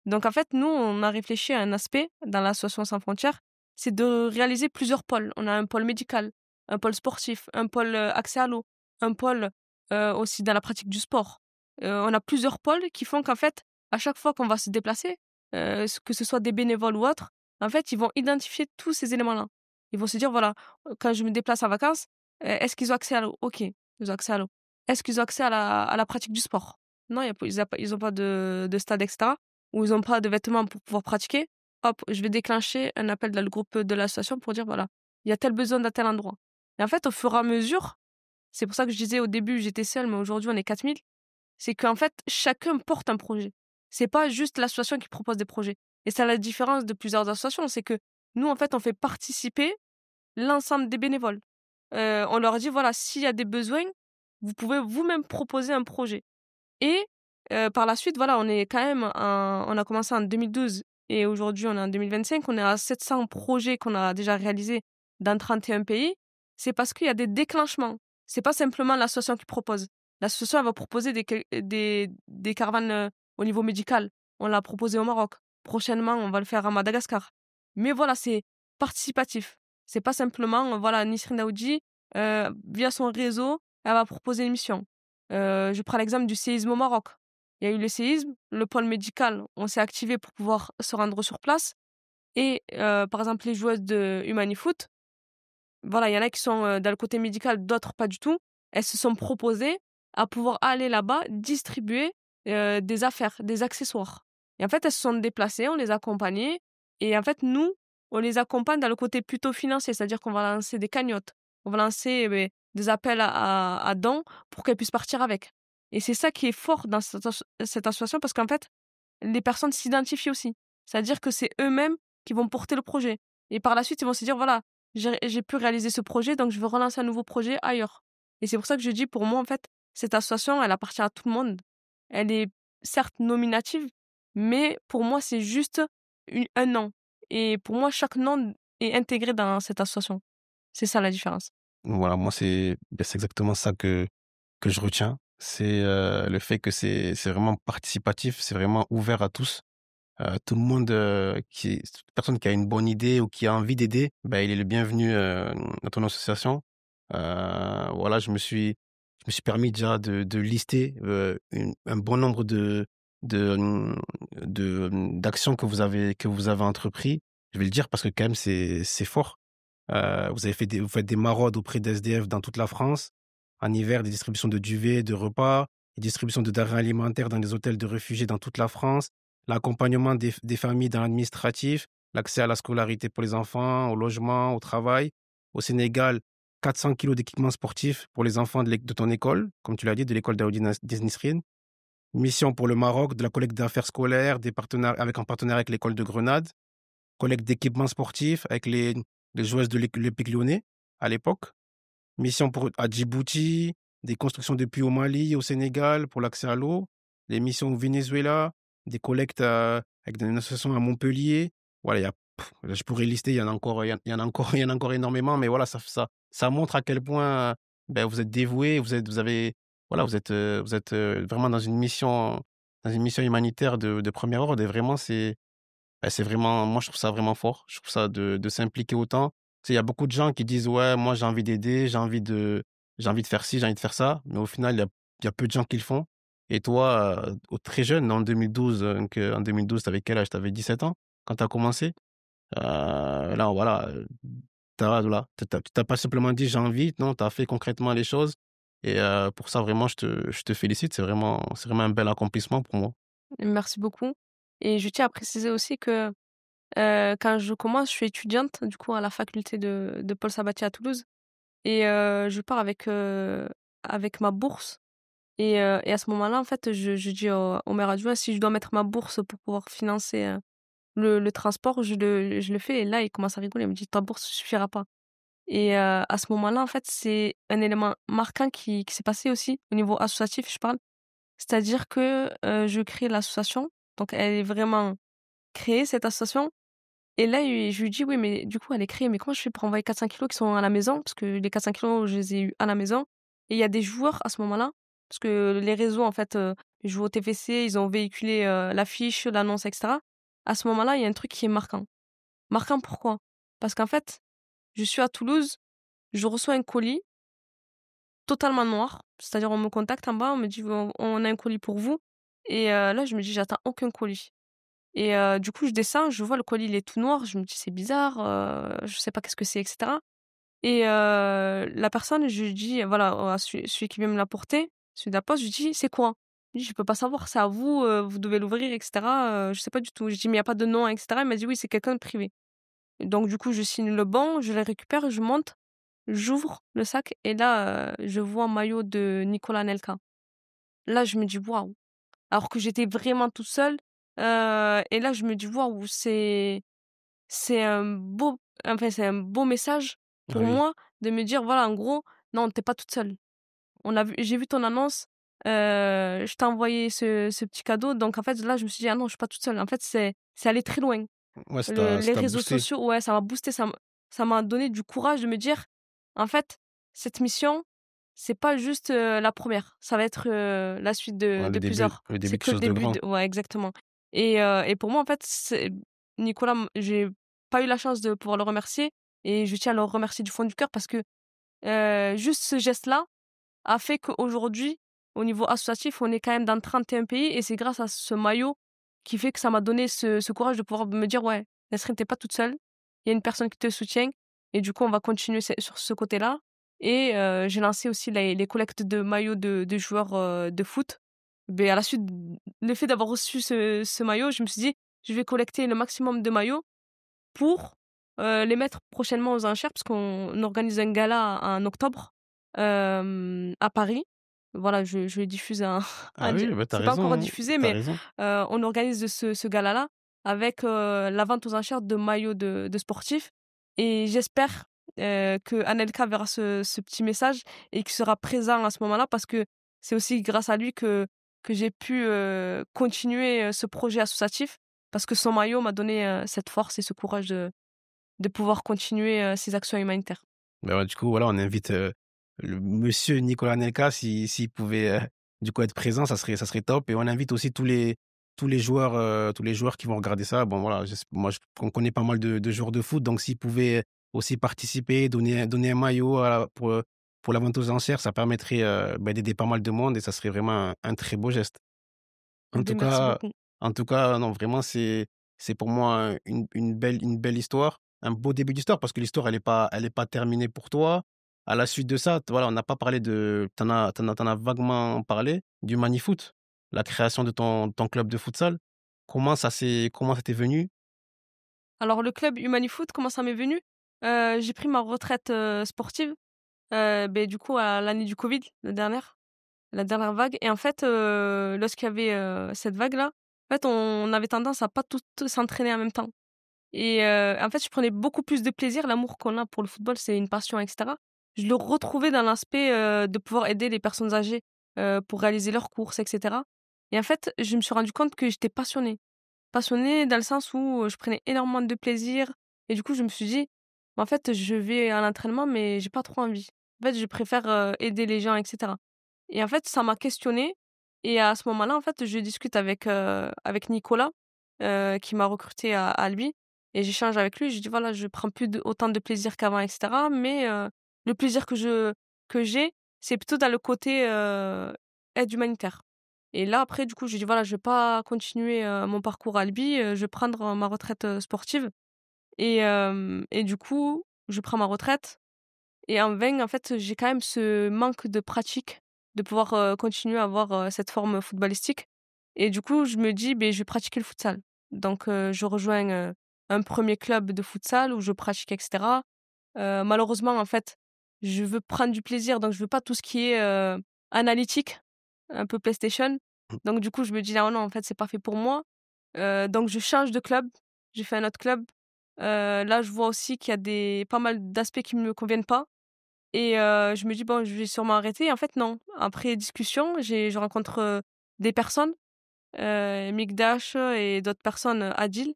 Donc en fait, nous, on a réfléchi à un aspect dans l'association Sans Frontières, c'est de réaliser plusieurs pôles. On a un pôle médical, un pôle sportif, un pôle, accès à l'eau, un pôle, aussi dans la pratique du sport. On a plusieurs pôles qui font qu'en fait, à chaque fois qu'on va se déplacer, que ce soit des bénévoles ou autres, en fait, ils vont identifier tous ces éléments-là. Ils vont se dire: «Voilà, quand je me déplace en vacances, est-ce qu'ils ont accès à l'eau? OK, ils ont accès à l'eau. Est-ce qu'ils ont accès à la pratique du sport? Non, il y a pas ils ont pas de stade et cetera ou ils ont pas de vêtements pour pouvoir pratiquer, hop, je vais déclencher un appel dans le groupe de l'association pour dire: «Voilà, il y a tel besoin à tel endroit» et en fait, au fur et à mesure, c'est pour ça que je disais au début, j'étais seule, mais aujourd'hui, on est 4 000. C'est qu'en fait, chacun porte un projet. C'est pas juste l'association qui propose des projets et c'est la différence de plusieurs associations, c'est que nous, en fait, on fait participer l'ensemble des bénévoles. On leur dit: «Voilà, s'il y a des besoins, vous pouvez vous-même proposer un projet». Et par la suite, voilà, on a commencé en 2012 et aujourd'hui, on est en 2025. On est à 700 projets qu'on a déjà réalisés dans 31 pays. C'est parce qu'il y a des déclenchements. C'est pas simplement l'association qui propose. L'association, elle va proposer des caravanes, au niveau médical. On l'a proposé au Maroc. Prochainement, on va le faire à Madagascar. Mais voilà, c'est participatif. C'est pas simplement, voilà, Nisrine Daoudi, via son réseau, elle va proposer une mission. Je prends l'exemple du séisme au Maroc. Il y a eu le séisme, le pôle médical, on s'est activé pour pouvoir se rendre sur place et par exemple les joueuses de Humanifoot, voilà, il y en a qui sont, dans le côté médical, d'autres pas du tout. Elles se sont proposées à pouvoir aller là-bas distribuer, des affaires, des accessoires et en fait, elles se sont déplacées, on les a accompagnées et en fait, nous, on les accompagne dans le côté plutôt financier, c'est-à-dire qu'on va lancer des cagnottes. On va lancer, des appels à dons pour qu'elles puissent partir avec et c'est ça qui est fort dans cette association parce qu'en fait, les personnes s'identifient aussi. C'est-à-dire que c'est eux-mêmes qui vont porter le projet et par la suite, ils vont se dire: «Voilà, j'ai pu réaliser ce projet, donc je veux relancer un nouveau projet ailleurs» et c'est pour ça que je dis pour moi, en fait, cette association, elle appartient à tout le monde. Elle est certes nominative, mais pour moi, c'est juste un nom et pour moi, chaque nom est intégré dans cette association. C'est ça la différence. Voilà, moi, c'est exactement ça que je retiens. C'est, le fait que c'est vraiment participatif, c'est vraiment ouvert à tous. Tout le monde, toute personne qui a une bonne idée ou qui a envie d'aider, ben il est le bienvenu, dans ton association. Voilà, je me suis permis déjà de lister, un bon nombre de, mmh, d'actions que vous avez entrepris. Je vais le dire parce que quand même c'est fort. Vous faites des maraudes auprès des SDF dans toute la France. En hiver, des distributions de duvets, de repas, des distributions de denrées alimentaires dans des hôtels de réfugiés dans toute la France, l'accompagnement des familles dans l'administratif, l'accès à la scolarité pour les enfants, au logement, au travail. Au Sénégal, 400 kilos d'équipements sportifs pour les enfants de ton école, comme tu l'as dit, de l'école Daoudi Nisrine. Mission pour le Maroc, de la collecte d'affaires scolaires, avec un partenaire avec l'école de Grenade, collecte d'équipements sportifs avec les joueuses de l'Olympique Lyonnais à l'époque. Mission à Djibouti, des constructions de puits au Mali, au Sénégal pour l'accès à l'eau, des missions au Venezuela, des collectes avec une association à Montpellier. Voilà, je pourrais lister, il y en a encore, il y en a encore, il y en a encore énormément, mais voilà, ça montre à quel point ben, vous êtes dévoués, vous avez, voilà, vous êtes vraiment dans une mission humanitaire de premier ordre et vraiment, c'est vraiment, moi, je trouve ça vraiment fort. Je trouve ça de s'impliquer autant. Tu sais, il y a beaucoup de gens qui disent: «Ouais, moi, j'ai envie d'aider, j'ai envie de» j'ai envie de faire ci, j'ai envie de faire ça, mais au final, il y a peu de gens qui le font. Et toi, très jeune, en 2012, en 2012, tu avais quel âge? Tu avais 17 ans quand tu as commencé? Là, voilà, voilà, tu pas simplement dit: «J'ai envie», non, tu as fait concrètement les choses et pour ça, vraiment, je te félicite. C'est vraiment un bel accomplissement pour moi. Merci beaucoup et je tiens à préciser aussi que, quand je commence, je suis étudiante, du coup, à la faculté de Paul Sabatier à Toulouse et je pars avec ma bourse et à ce moment-là, en fait, je dis au maire adjoint: «Si je dois mettre ma bourse pour pouvoir financer, le transport, je le fais» et là, il commence à rigoler, il me dit: «Ta bourse suffira pas» et à ce moment-là, en fait, c'est un élément marquant qui s'est passé aussi au niveau associatif, je parle. C'est-à-dire que, je crée l'association, donc elle est vraiment créée, cette association et là, je lui dis: «Oui, mais du coup, elle est créée, mais comment je fais pour envoyer 400 kilos qui sont à la maison?» parce que les 400 kilos je les ai eus à la maison et il y a des joueurs à ce moment-là, parce que les réseaux, en fait, ils jouent au TFC, ils ont véhiculé, l'affiche, l'annonce et cetera. À ce moment-là, il y a un truc qui est marquant. Marquant pourquoi? Parce qu'en fait, je suis à Toulouse, je reçois un colis totalement noir, c'est-à-dire on me contacte en bas, on me dit: «On a un colis pour vous» et là, je me dis: «J'attends aucun colis». Et du coup, je descends, je vois le colis, il est tout noir, je me dis: «C'est bizarre, je sais pas qu'est-ce que c'est» et cetera et la personne, je lui dis voilà, à celui qui vient me l'apporter, celui de la poste, je lui dis: «C'est quoi?» Il me dit: «Je peux pas savoir, c'est à vous, vous devez l'ouvrir et cetera, je sais pas du tout». Je dis: «Mais il y a pas de nom et cetera». Il m'a dit: «Oui, c'est quelqu'un de privé». Donc du coup, je signe le bon, je le récupère, je monte, j'ouvre le sac et là, je vois un maillot de Nicolas Anelka. Là, je me dis: «Waouh!» alors que j'étais vraiment toute seule, et là, je me dis: «Waouh, c'est un beau c'est un beau message Ah pour oui. moi de me dire, voilà, en gros: "Non, tu es pas toute seule. J'ai vu ton annonce, je t'ai envoyé ce petit cadeau", donc en fait, là, je me suis dit: «Ah non, je suis pas toute seule». En fait, c'est allé très loin. Ouais, Les ça t'a réseaux boosté. sociaux, ouais, ça m'a boosté, ça m'a donné du courage de me dire: «En fait, cette mission, c'est pas juste, la première, ça va être, la suite Ouais, de plusieurs. le C'est début de quelque que le chose de début grand. de» ouais, exactement et pour moi, en fait, c'est Nicolas, j'ai pas eu la chance de pouvoir le remercier et je tiens à le remercier du fond du cœur parce que, juste ce geste-là a fait qu'aujourd'hui, au niveau associatif, on est quand même dans 31 pays et c'est grâce à ce maillot qui fait que ça m'a donné ce courage de pouvoir me dire: «Ouais, Nesrine, tu pas toute seule, il y a une personne qui te soutient et du coup, on va continuer sur ce côté-là» et j'ai lancé aussi les collectes de maillots de joueurs, de foot. Beh, à la suite, le fait d'avoir reçu ce maillot, je me suis dit: «Je vais collecter le maximum de maillots pour, les mettre prochainement aux enchères» parce qu'on organise un gala en octobre, à Paris. Voilà, je le diffuse en Ah oui, bah, tu c'est pas encore raison, diffusé, tu mais raison. on organise ce gala-là avec, la vente aux enchères de maillots de sportifs et j'espère, que Anelka verra ce petit message et qu'il sera présent à ce moment-là parce que c'est aussi grâce à lui que j'ai pu, continuer, ce projet associatif parce que son maillot m'a donné, cette force et ce courage de pouvoir continuer, ces actions humanitaires. Bah, ouais, du coup, voilà, on invite, le monsieur Nicolas Anelka s'il pouvait, du coup, être présent, ça serait top et on invite aussi tous les joueurs qui vont regarder ça. Bon, voilà, moi, on connaît pas mal de joueurs de foot, donc s'ils pouvaient aussi participer, donner un maillot pour la vente aux enchères, ça permettrait, bah, d'aider pas mal de monde et ça serait vraiment un très beau geste. En tout Beh, merci cas beaucoup. en tout cas, non, vraiment, c'est pour moi une belle histoire, un beau début d'histoire parce que l'histoire, elle est pas terminée pour toi. À la suite de ça, voilà, on n'a pas parlé de tu en as vaguement parlé du Magnifoot, la création de ton club de futsal. Comment ça t'est venu? Alors le club Humanifoot, comment ça m'est venu? J'ai pris ma retraite, sportive, beh, du coup à l'année du covid, la dernière vague et en fait, lorsqu'il y avait, cette vague-là, en fait, on avait tendance à pas tous s'entraîner en même temps et en fait, je prenais beaucoup plus de plaisir. L'amour qu'on a pour le football, c'est une passion et cetera. Je le retrouvais dans l'aspect, de pouvoir aider les personnes âgées, pour réaliser leurs courses et cetera et en fait, je me suis rendu compte que j'étais passionnée. Passionnée dans le sens où, je prenais énormément de plaisir et du coup, je me suis dit: «En fait, je vais à l'entraînement, mais j'ai pas trop envie. En fait, je préfère, aider les gens et cetera» et en fait, ça m'a questionnée et à ce moment-là, en fait, je discute avec Nicolas, qui m'a recrutée à lui et j'échange avec lui. Je dis: «Voilà, je prends plus autant de plaisir qu'avant et cetera mais le plaisir que j'ai, c'est plutôt dans le côté, aide humanitaire. Et là, après, du coup, j'ai dit: «Voilà, je vais pas continuer, mon parcours à Albi, je vais prendre, ma retraite, sportive». Et du coup, je prends ma retraite et en vain, en fait, j'ai quand même ce manque de pratique, de pouvoir, continuer à avoir, cette forme footballistique. Et du coup, je me dis: ben je vais pratiquer le futsal». Donc je rejoins, un premier club de futsal où je pratique et cetera. Malheureusement, en fait, je veux prendre du plaisir, donc je veux pas tout ce qui est, analytique, un peu PlayStation. Donc du coup, je me dis: «Ah non, en fait, c'est pas fait pour moi». Donc je change de club, j'ai fait un autre club. Là, je vois aussi qu'il y a pas mal d'aspects qui me conviennent pas. Et je me dis: «Bon, je vais sûrement arrêter». En fait, non. Après discussion, je rencontre, des personnes, Mikdash et d'autres personnes, Adil.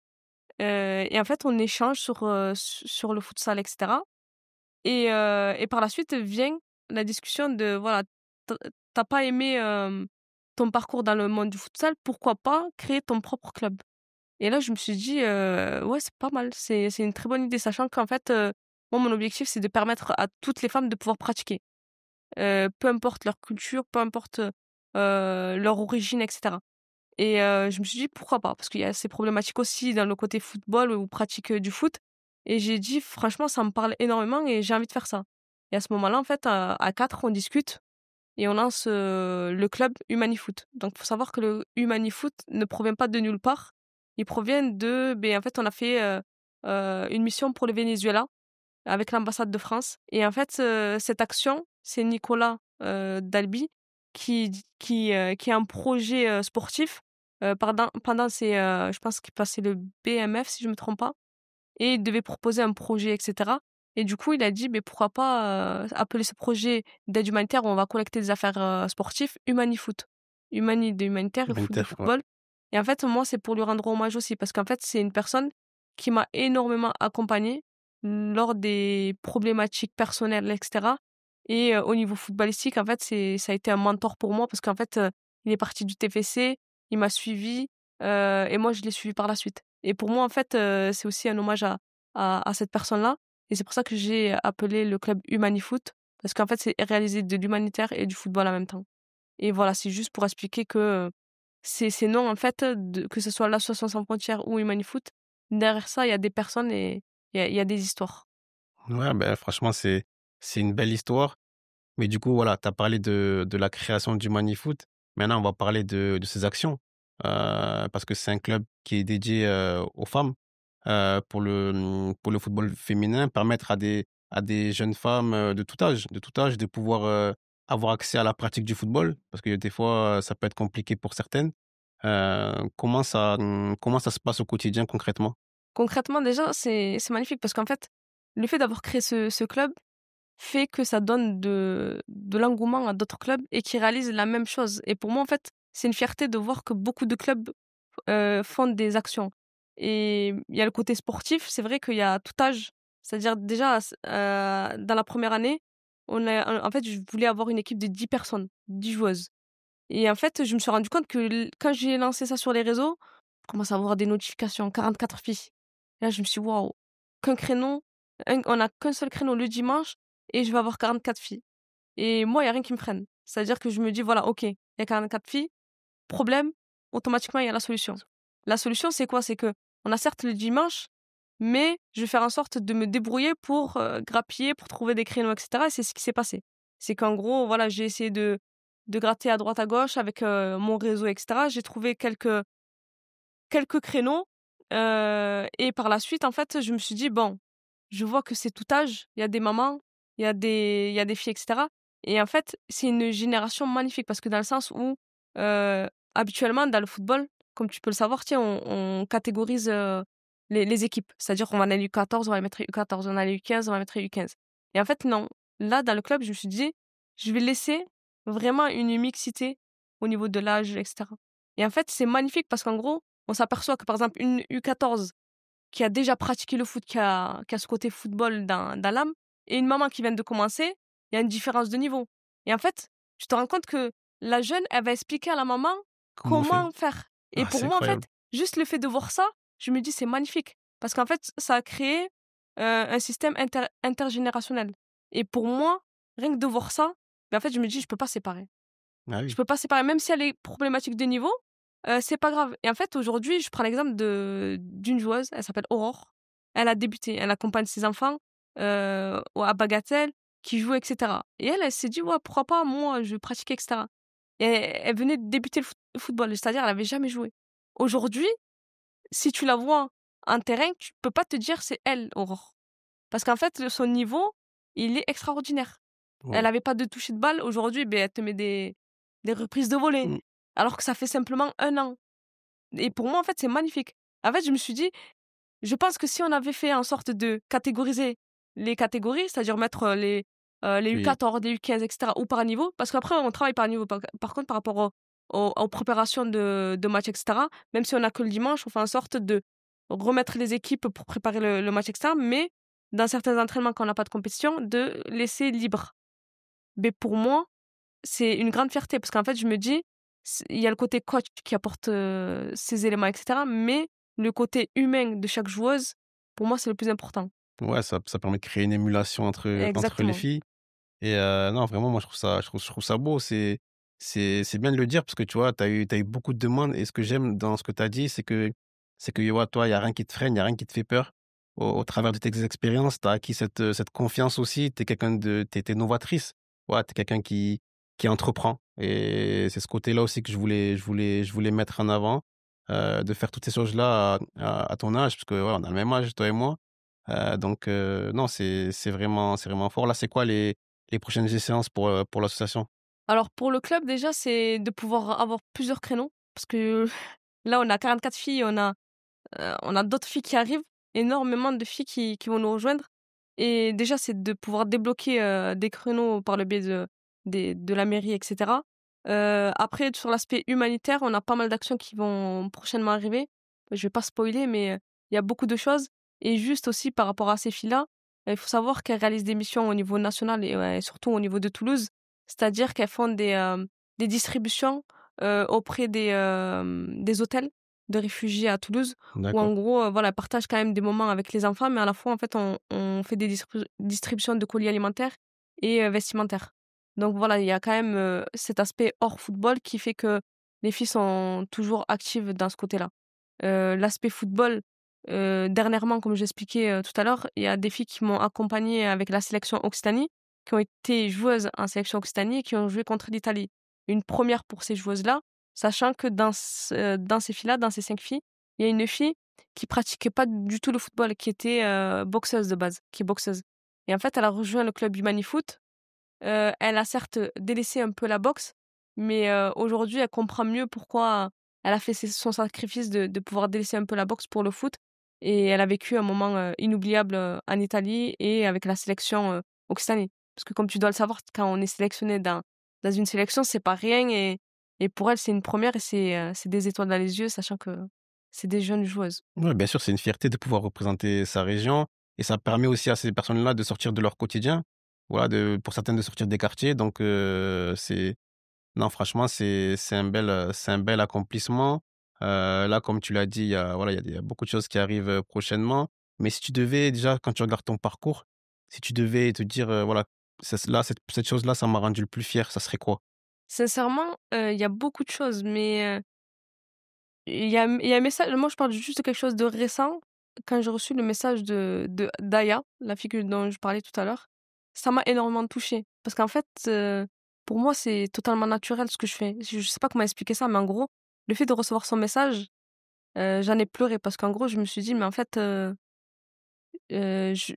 Et en fait, on échange sur le futsal et cetera. Et par la suite vient la discussion de voilà, tu pas aimé, ton parcours dans le monde du futsal, pourquoi pas créer ton propre club? Et là, je me suis dit: «Ouais, c'est pas mal, c'est une très bonne idée», sachant qu'en fait, moi, mon objectif, c'est de permettre à toutes les femmes de pouvoir pratiquer, peu importe leur culture, peu importe, leur origine et cetera. Et je me suis dit: «Pourquoi pas?» parce qu'il y a ces problématiques aussi dans le côté football ou pratique, du foot. Et j'ai dit: «Franchement, ça me parle énormément et j'ai envie de faire ça». Et à ce moment-là, en fait, à 4, on discute et on lance, le club Humanifoot. Donc faut savoir que le Humanifoot ne provient pas de nulle part. Il provient en fait, on a fait, une mission pour le Venezuela avec l'ambassade de France. Et en fait, cette action, c'est Nicolas, Dalby qui a un projet, sportif, pendant ses, je pense qu'il passait le BMF si je me trompe pas. Et il devait proposer un projet et cetera. Et du coup, il a dit: «Beh, pourquoi pas, appeler ce projet d'aide humanitaire où on va collecter des affaires, sportives, Humanifoot». Humani de humanitaire et foot de Humanitaire, ouais. football. Et en fait, moi, c'est pour lui rendre hommage aussi parce qu'en fait, c'est une personne qui m'a énormément accompagnée lors des problématiques personnelles et cetera. Et au niveau footballistique, en fait, ça a été un mentor pour moi parce qu'en fait, il est parti du TFC, il m'a suivi, et moi, je l'ai suivi par la suite. Et pour moi, en fait, c'est aussi un hommage à cette personne-là. Et c'est pour ça que j'ai appelé le club Humanifoot parce qu'en fait, c'est réaliser de l'humanitaire et du football en même temps. Et voilà, c'est juste pour expliquer que, ces noms, en fait, que ce soit l'Association sans frontières ou Humanifoot, derrière ça, il y a des personnes et il y a des histoires. Ouais, ben, franchement, c'est une belle histoire. Mais du coup, voilà, tu as parlé de la création du Magnifoot. Maintenant, on va parler de ses actions, parce que c'est un club qui est dédié, aux femmes, pour le football féminin, permettre à des jeunes femmes, de tout âge de pouvoir, avoir accès à la pratique du football. Parce que des fois, ça peut être compliqué pour certaines. Comment ça se passe au quotidien concrètement? Concrètement, déjà, c'est magnifique parce qu'en fait, le fait d'avoir créé ce club fait que ça donne de l'engouement à d'autres clubs et qui réalisent la même chose. Et pour moi, en fait, c'est une fierté de voir que beaucoup de clubs, font des actions. Et il y a le côté sportif, c'est vrai qu'il y a tout âge. C'est-à-dire déjà, dans la première année, en fait, je voulais avoir une équipe de 10 personnes, 10 joueuses. Et en fait, je me suis rendu compte que quand j'ai lancé ça sur les réseaux, je commence à avoir des notifications, 44 filles. Et là, je me suis dit: «Waouh, qu'un créneau, on a qu'un seul créneau le dimanche et je vais avoir 44 filles». Et moi, il y a rien qui me freine. C'est-à-dire que je me dis: «Voilà, OK, il y a 44 filles, problème, automatiquement, il y a la solution». La solution, c'est quoi? C'est que on a certes le dimanche, mais je vais faire en sorte de me débrouiller pour, grappiller, pour trouver des créneaux et cetera. Et c'est ce qui s'est passé. C'est qu'en gros, voilà, j'ai essayé de gratter à droite à gauche avec, mon réseau et cetera. J'ai trouvé quelques créneaux, et par la suite, en fait, je me suis dit: «Bon, je vois que c'est tout âge, il y a des mamans, il y a des filles et cetera». Et en fait, c'est une génération magnifique parce que dans le sens où, habituellement dans le football, comme tu peux le savoir, tiens, on catégorise, les équipes. C'est-à-dire qu'on va en aller U14, on va mettre U14, on va aller U15, on va mettre U15. Et en fait, non. Là, dans le club, je me suis dit: «Je vais laisser vraiment une mixité au niveau de l'âge et cetera». Et en fait, c'est magnifique parce qu'en gros, on s'aperçoit que, par exemple, une U14 qui a déjà pratiqué le foot, qui a ce côté football dans l'âme et une maman qui vient de commencer, il y a une différence de niveau. Et en fait, tu te rends compte que la jeune, elle va expliquer à la maman Comment on fait? comment faire. Et Ah, pour c'est moi, en fait, incroyable. juste le fait de voir ça, je me dis: «C'est magnifique». Parce qu'en fait, ça a créé, un système intergénérationnel. Et pour moi, rien que de voir ça, Mais en fait, je me dis: «Je peux pas séparer». Ah Je oui. peux pas séparer, même si elle est problématique de niveau, c'est pas grave. Et en fait, aujourd'hui, je prends l'exemple d'une joueuse, elle s'appelle Aurore. Elle a débuté, elle accompagne ses enfants, à Bagatelle, qui jouent et cetera. Et elle s'est dit: «Ouais, pourquoi pas, moi, je vais pratiquer» et cetera. Et elle venait de débuter le football, c'est-à-dire elle avait jamais joué. Aujourd'hui, si tu la vois en terrain, tu peux pas te dire: «C'est elle, Aurore». Parce qu'en fait, son niveau, il est extraordinaire. Elle Ouais. avait pas de toucher de balle. Aujourd'hui, beh, elle te met des reprises de volée, Mmh. alors que ça fait simplement 1 an. Et pour moi, en fait, c'est magnifique. En fait, je me suis dit, je pense que si on avait fait en sorte de catégoriser les catégories, c'est-à-dire mettre, les Oui. U14, les U15 et cetera, ou par niveau, parce qu'après on travaille par niveau. Par contre, par rapport aux préparations de matchs et cetera, même si on a que le dimanche, on fait en sorte de remettre les équipes pour préparer le match et cetera, mais dans certains entraînements quand on n'a pas de compétition, de laisser libre. Mais pour moi, c'est une grande fierté parce qu'en fait, je me dis, il y a le côté coach qui apporte, ces éléments et cetera, mais le côté humain de chaque joueuse, pour moi, c'est le plus important. Ouais, ça permet de créer une émulation entre les Exactement. filles et non, vraiment, moi, je trouve ça beau. C'est bien de le dire parce que, tu vois, tu as eu beaucoup de demandes et ce que j'aime dans ce que tu as dit, c'est que, ouais, toi, il y a rien qui te freine, il y a rien qui te fait peur. Au travers de tes expériences, tu as acquis cette confiance aussi. Tu es novatrice. Ouais, tu es quelqu'un qui entreprend et c'est ce côté-là aussi que je voulais mettre en avant, de faire toutes ces choses-là à ton âge parce que, ouais, on a le même âge, toi et moi. Donc non, c'est vraiment fort. Là, c'est quoi les prochaines échéances pour l'association? Alors pour le club, déjà, c'est de pouvoir avoir plusieurs créneaux parce que là, on a 44 filles, on a d'autres filles qui arrivent, énormément de filles qui vont nous rejoindre. Et déjà, c'est de pouvoir débloquer, des créneaux par le biais de la mairie et cetera. Après sur l'aspect humanitaire, on a pas mal d'actions qui vont prochainement arriver. Je vais pas spoiler, mais, il y a beaucoup de choses. Et juste aussi par rapport à ces filles-là, il faut savoir qu'elles réalisent des missions au niveau national et ouais, surtout au niveau de Toulouse. C'est-à-dire qu'elles font des distributions, auprès des hôtels de réfugiés à Toulouse, où en D'accord, gros, voilà, partage quand même des moments avec les enfants, mais à la fois, en fait, on fait des distributions de colis alimentaires et vestimentaires. Donc voilà, il y a quand même, cet aspect hors football qui fait que les filles sont toujours actives dans ce côté-là. L'aspect football, dernièrement, comme j'expliquais, tout à l'heure, il y a des filles qui m'ont accompagnée avec la sélection Occitanie, qui ont été joueuses en sélection Occitanie et qui ont joué contre l'Italie. Une première pour ces joueuses-là, sachant que dans ces filles-là, dans ces 5 filles, il y a une fille qui pratiquait pas du tout le football, qui était, boxeuse de base, qui est boxeuse. Et en fait, elle a rejoint le club Humanifoot. Elle a certes délaissé un peu la boxe, mais, aujourd'hui, elle comprend mieux pourquoi elle a fait son sacrifice de pouvoir délaisser un peu la boxe pour le foot. Et elle a vécu un moment, inoubliable, en Italie et avec la sélection, Occitanie. Parce que comme tu dois le savoir, quand on est sélectionné dans une sélection, c'est pas rien. Et pour elle, c'est une première et c'est des étoiles dans les yeux, sachant que c'est des jeunes joueuses. ouais, bien sûr, c'est une fierté de pouvoir représenter sa région et ça permet aussi à ces personnes-là de sortir de leur quotidien. Voilà, pour certaines de sortir des quartiers donc c'est non, franchement, c'est un bel accomplissement. Là, comme tu l'as dit, il y a beaucoup de choses qui arrivent, prochainement. Mais si tu devais déjà, quand tu regardes ton parcours, si tu devais te dire, voilà, cette chose-là, ça m'a rendu le plus fier, ça serait quoi? Sincèrement, il y a beaucoup de choses, mais, il y a un message, moi je parle juste de quelque chose de récent. Quand j'ai reçu le message de d'Aya, la fille dont je parlais tout à l'heure, ça m'a énormément touchée. Parce qu'en fait, pour moi, c'est totalement naturel ce que je fais. Je sais pas comment expliquer ça, mais en gros, le fait de recevoir son message, j'en ai pleuré parce qu'en gros, je me suis dit: «Mais en fait, je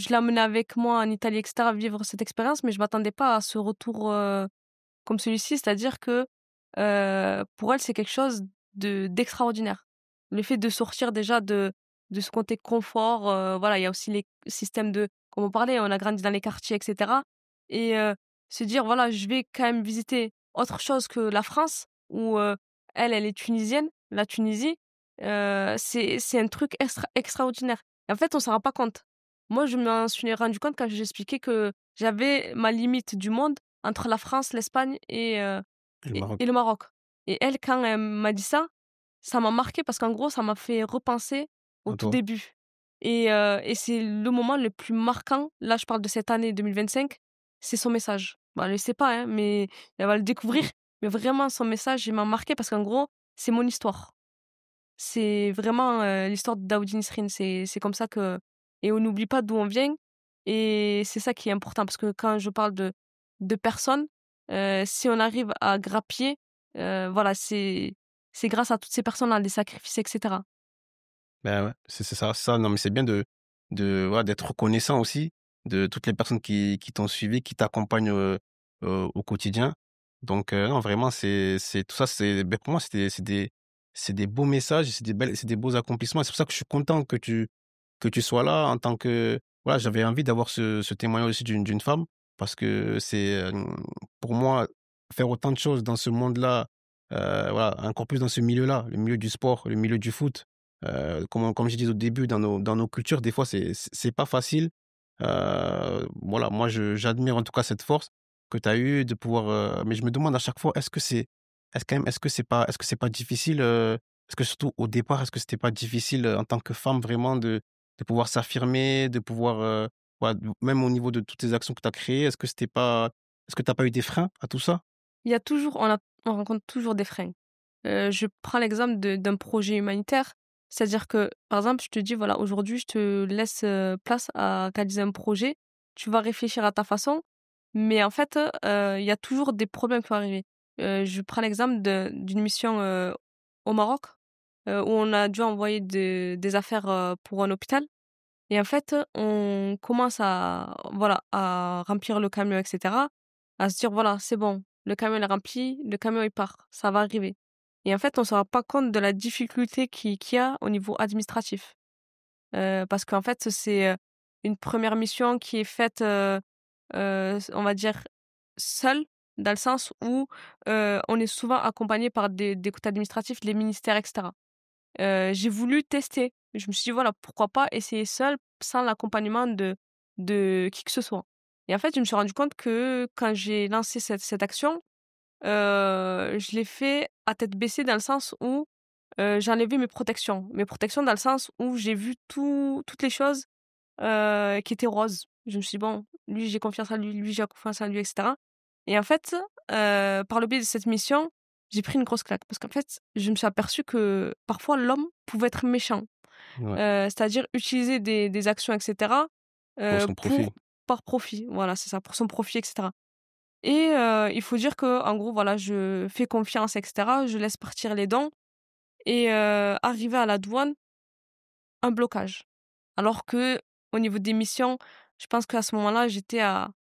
l'ai emmenée avec moi en Italie et cetera, vivre cette expérience, mais je m'attendais pas à ce retour, comme celui-ci». C'est-à-dire que, pour elle, c'est quelque chose d'extraordinaire. Le fait de sortir déjà de ce côté confort, voilà, il y a aussi les systèmes comme on parlait, on a grandi dans les quartiers et cetera. Et se dire: «Voilà, je vais quand même visiter autre chose que la France» où, elle est tunisienne, la Tunisie, c'est un truc extraordinaire. Et en fait, on s'en rend pas compte. Moi, je m'en suis rendu compte quand j'ai expliqué que j'avais ma limite du monde entre la France, l'Espagne Et le et Maroc? le Maroc. Et elle, quand elle m'a dit ça m'a marqué parce qu'en gros, ça m'a fait repenser au À tout toi? début. Et c'est le moment le plus marquant, là, je parle de cette année 2025, c'est son message. Bah, elle le sait pas, hein, mais elle va le découvrir. Mais vraiment, son message, il m'a marqué parce qu'en gros, c'est mon histoire. C'est vraiment, l'histoire de Daoud Nisrine. C'est comme ça que et on n'oublie pas d'où on vient et c'est ça qui est important parce que quand je parle de personnes, si on arrive à grappiller, voilà, c'est grâce à toutes ces personnes-là, les sacrifices et cetera. Ben ouais, c'est ça. Non, mais c'est bien voilà, d'être reconnaissant aussi de toutes les personnes qui t'ont suivi, qui t'accompagnent, au quotidien. Donc non, vraiment, c'est tout ça, pour moi, c'est des beaux messages, c'est des beaux accomplissements. C'est pour ça que je suis content que tu sois là en tant que voilà, j'avais envie d'avoir ce témoignage aussi d'une femme parce que pour moi, faire autant de choses dans ce monde-là, voilà, encore plus dans ce milieu-là, le milieu du sport, le milieu du foot. Comme je disais au début, dans nos cultures, des fois, c'est pas facile. Voilà, moi, j'admire en tout cas cette force que tu as eue de pouvoir, mais je me demande à chaque fois, est-ce que c'est pas difficile, est-ce que surtout au départ, est-ce que c'était pas difficile, en tant que femme vraiment de pouvoir s'affirmer, de pouvoir, voilà, même au niveau de toutes les actions que tu as créées, est-ce que tu as pas eu des freins à tout ça? Il y a toujours on rencontre toujours des freins. Je prends l'exemple d'un projet humanitaire, c'est-à-dire que, par exemple, je te dis: «Voilà, aujourd'hui, je te laisse, place à réaliser un projet. Tu vas réfléchir à ta façon», mais en fait, il y a toujours des problèmes qui vont arriver. Je prends l'exemple d'une mission, au Maroc, où on a dû envoyer des affaires, pour un hôpital et en fait, on commence à voilà, à remplir le camion et cetera, à se dire: «Voilà, c'est bon, le camion il est rempli, le camion il part, ça va arriver» et en fait, on se rend pas compte de la difficulté qu'il y a au niveau administratif. Parce qu'en fait, c'est, une première mission qui est faite, on va dire seule, dans le sens où, on est souvent accompagné par des côtés administratifs, les ministères et cetera. J'ai voulu tester. Je me suis dit: «Voilà, pourquoi pas essayer seule, sans l'accompagnement de qui que ce soit» et en fait, je me suis rendu compte que quand j'ai lancé cette action, je l'ai fait à tête baissée dans le sens où, j'ai enlevé mes protections. Mes protections dans le sens où j'ai vu toutes les choses, qui étaient roses. Je me suis dit: «Bon, lui, j'ai confiance en lui, lui, j'ai confiance en lui» et cetera et en fait, par le biais de cette mission, j'ai pris une grosse claque parce qu'en fait, je me suis aperçue que parfois l'homme pouvait être méchant. Ouais, C'est-à-dire utiliser des actions et cetera, pour son pour profit. par profit. Voilà, c'est ça, pour son profit et cetera et il faut dire que en gros, voilà, je fais confiance et cetera, je laisse partir les dons et arrivé à la douane, un blocage. Alors que au niveau des missions, je pense qu'à ce moment-là, j'étais à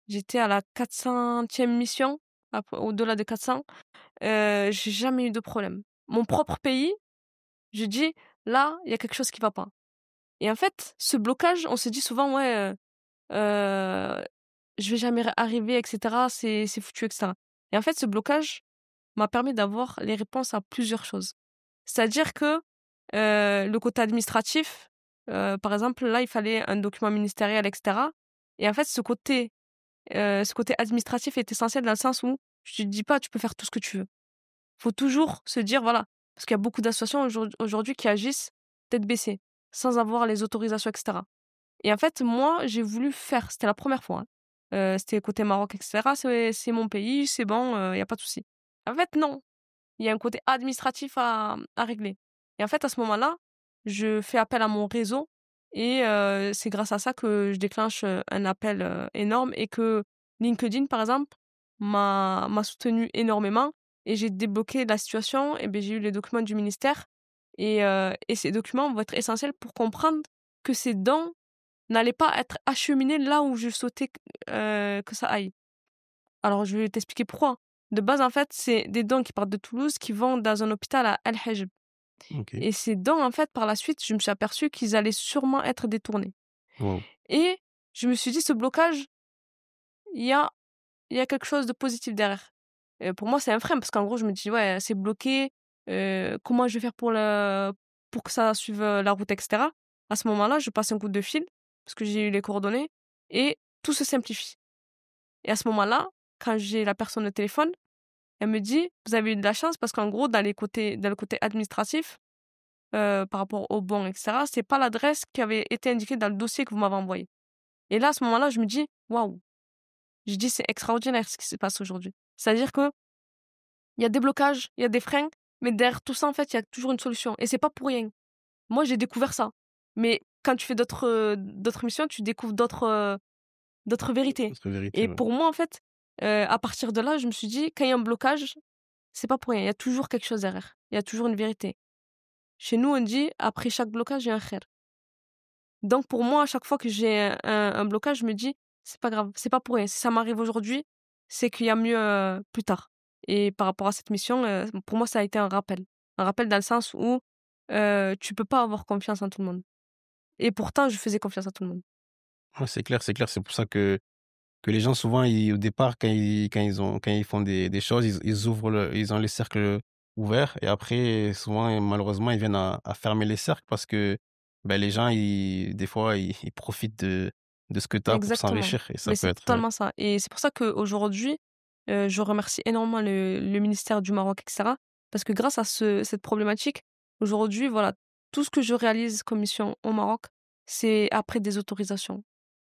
la 400e mission, au-delà de 400, j'ai jamais eu de problème. Mon propre pays, je dis: «Là, il y a quelque chose qui va pas» et en fait, ce blocage, on se dit souvent: «Ouais, je vais jamais arriver et cetera, c'est foutu et cetera» et en fait, ce blocage m'a permis d'avoir les réponses à plusieurs choses. C'est-à-dire que, le côté administratif, par exemple, là, il fallait un document ministériel et cetera et en fait, ce côté administratif est essentiel dans le sens où je te dis pas: «Tu peux faire tout ce que tu veux». Faut toujours se dire voilà, parce qu'il y a beaucoup d'associations aujourd'hui qui agissent tête baissée, sans avoir les autorisations et cetera et en fait, moi, j'ai voulu faire, c'était la première fois, hein. C'était côté Maroc et cetera, c'est mon pays, c'est bon, il y a pas de souci. En fait, non, il y a un côté administratif à régler et en fait, à ce moment-là, je fais appel à mon réseau et c'est grâce à ça que je déclenche, un appel, énorme et que LinkedIn, par exemple, m'a soutenue énormément et j'ai débloqué la situation et beh, j'ai eu les documents du ministère et ces documents vont être essentiels pour comprendre que ces dons n'allaient pas être acheminés là où je souhaitais que ça aille. Alors je vais t'expliquer pourquoi. De base, en fait, c'est des dons qui partent de Toulouse qui vont dans un hôpital à El Hejb OK. et ces dons, en fait, par la suite, je me suis aperçue qu'ils allaient sûrement être détournés Waouh. et je me suis dit: «Ce blocage, il y a il y a quelque chose de positif derrière». Pour moi, c'est un frein parce qu'en gros, je me dis: «Ouais, c'est bloqué, comment je vais faire pour que ça suive, la route?» et cetera. À ce moment-là, je passe un coup de fil parce que j'ai eu les coordonnées et tout se simplifie et à ce moment-là, quand j'ai la personne au téléphone, elle me dit: «Vous avez eu de la chance parce qu'en gros, dans le côté administratif, par rapport aux bons et cetera, c'est pas l'adresse qui avait été indiquée dans le dossier que vous m'avez envoyé» et là, à ce moment-là, je me dis: «Waouh!» je dis c'est extraordinaire ce qui se passe aujourd'hui. C'est-à-dire que il y a des blocages, il y a des freins, mais derrière tout ça, en fait, il y a toujours une solution et c'est pas pour rien. Moi, j'ai découvert ça. Mais quand tu fais d'autres missions, tu découvres d'autres vérités. Votre vérité, Et ouais. pour moi, en fait, à partir de là, je me suis dit: «Quand il y a un blocage, c'est pas pour rien, il y a toujours quelque chose derrière. Il y a toujours une vérité». Chez nous, on dit: «Après chaque blocage, il y a un khair». Donc pour moi, à chaque fois que j'ai un blocage, je me dis: «C'est pas grave, c'est pas pour rien. Si ça m'arrive aujourd'hui, c'est qu'il y a mieux, plus tard». Et par rapport à cette mission, pour moi, ça a été un rappel. Un rappel dans le sens où, tu peux pas avoir confiance en tout le monde. Et pourtant, je faisais confiance à tout le monde. Ouais, c'est clair, c'est clair. C'est pour ça que les gens souvent au départ quand ils font des choses, ils ont les cercles ouverts et après souvent malheureusement ils viennent à fermer les cercles parce que, ben, les gens des fois ils profitent de ce que tu as pour Exactement. s'enrichir et ça Mais peut c'est être, totalement ça. Et c'est pour ça qu'aujourd'hui, je remercie énormément le ministère du Maroc, et cetera. Parce que grâce à cette problématique, aujourd'hui, voilà, tout ce que je réalise comme mission au Maroc, c'est après des autorisations.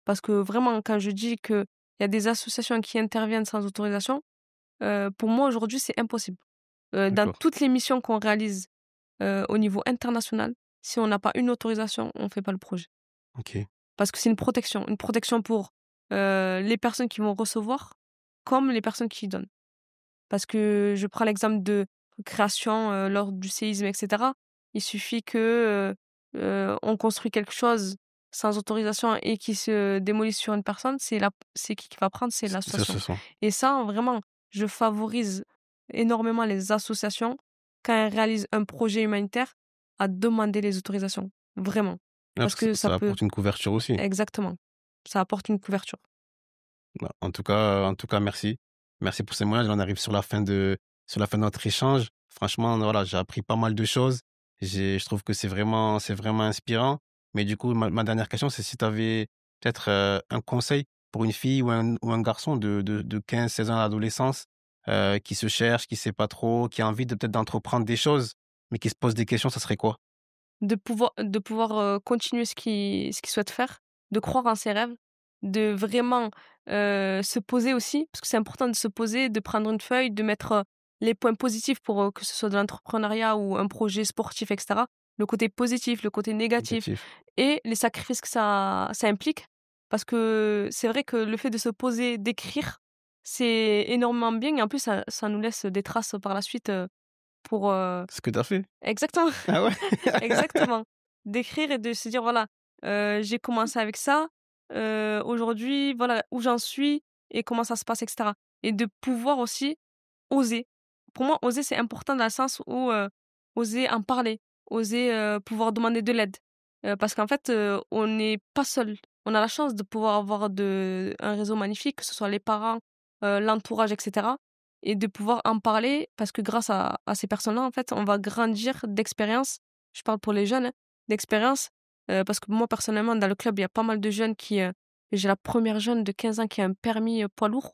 Parce que vraiment, quand je dis qu'il y a des associations qui interviennent sans autorisation, pour moi, aujourd'hui, c'est impossible. Dans d'accord. toutes les missions qu'on réalise, au niveau international, si on n'a pas une autorisation, on ne fait pas le projet. OK, Parce que c'est une protection pour, les personnes qui vont recevoir, comme les personnes qui donnent. Parce que je prends l'exemple de création, lors du séisme et cetera. Il suffit que, on construit quelque chose sans autorisation et qui se démolisse sur une personne, c'est qui va prendre? C'est ça se l'association. sent. Et ça, vraiment, je favorise énormément les associations, quand elles réalisent un projet humanitaire, à demander les autorisations, vraiment. Ah, Parce parce que que ça ça peut apporte une couverture aussi. exactement, ça apporte une couverture. Bah, en tout cas, merci. Merci pour ces mots-là. On arrive sur la fin de notre échange. Franchement, voilà, j'ai appris pas mal de choses. Je trouve que c'est vraiment inspirant. Mais du coup, ma dernière question, c'est si tu avais peut-être, un conseil pour une fille ou un garçon de 15-16 ans à l'adolescence, qui se cherche, qui sait pas trop, qui a envie de peut-être d'entreprendre des choses, mais qui se pose des questions, ça serait quoi? De pouvoir, continuer ce qu'il souhaite faire, de croire en ses rêves, de vraiment, se poser aussi, parce que c'est important de se poser, de prendre une feuille, de mettre, les points positifs pour, que ce soit de l'entrepreneuriat ou un projet sportif et cetera. Le côté positif, le côté négatif Négatif. et les sacrifices que ça implique. Parce que c'est vrai que le fait de se poser, d'écrire, c'est énormément bien et en plus ça nous laisse des traces par la suite, pour, Ce que tu as fait? exactement. Ah ouais? Exactement. D'écrire et de se dire: «Voilà, j'ai commencé avec ça, aujourd'hui, voilà où j'en suis et comment ça se passe» et cetera. Et de pouvoir aussi oser. Pour moi, oser, c'est important dans le sens où, oser en parler, oser, pouvoir demander de l'aide. Parce qu'en fait, on n'est pas seul. On a la chance de pouvoir avoir un réseau magnifique, que ce soit les parents, l'entourage et cetera et de pouvoir en parler parce que grâce à ces personnes-là, en fait, on va grandir d'expérience. Je parle pour les jeunes, hein, d'expérience, parce que moi, personnellement, dans le club, il y a pas mal de jeunes j'ai la première jeune de 15 ans qui a un permis, poids lourd.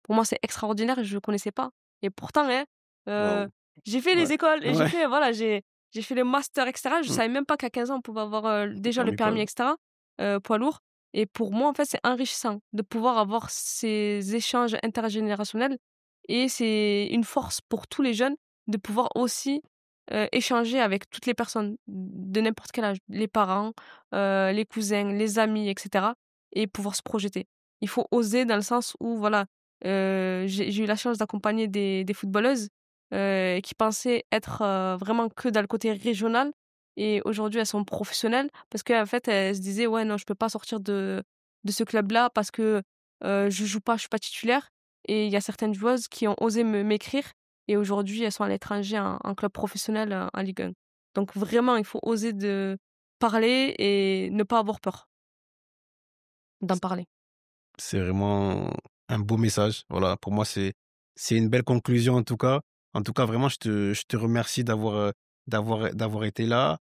Pour moi, c'est extraordinaire et je ne le connaissais pas et pourtant, hein, heu, Waouh! j'ai fait Ouais. les écoles et Ouais. j'ai fait les masters et cetera. Je Mmh. savais même pas qu'à 15 ans, on pouvait avoir, Le déjà le permis poids permis lourd. et cetera, poids lourd et pour moi, en fait, c'est enrichissant de pouvoir avoir ces échanges intergénérationnels et c'est une force pour tous les jeunes de pouvoir aussi, échanger avec toutes les personnes de n'importe quel âge, les parents, les cousins, les amis et cetera et pouvoir se projeter. Il faut oser dans le sens où voilà, j'ai eu la chance d'accompagner des footballeuses, qui pensaient être, vraiment que dans le côté régional et aujourd'hui elles sont professionnelles parce qu'en fait elles se disaient: «Ouais non je peux pas sortir de ce club-là parce que, je joue pas, je suis pas titulaire» et il y a certaines joueuses qui ont osé m'écrire et aujourd'hui elles sont à l'étranger en club professionnel, en Ligue 1. Donc vraiment il faut oser de parler et ne pas avoir peur d'en parler. C'est vraiment un beau message. Voilà, pour moi, c'est une belle conclusion en tout cas. En tout cas, vraiment, je te remercie d'avoir été là.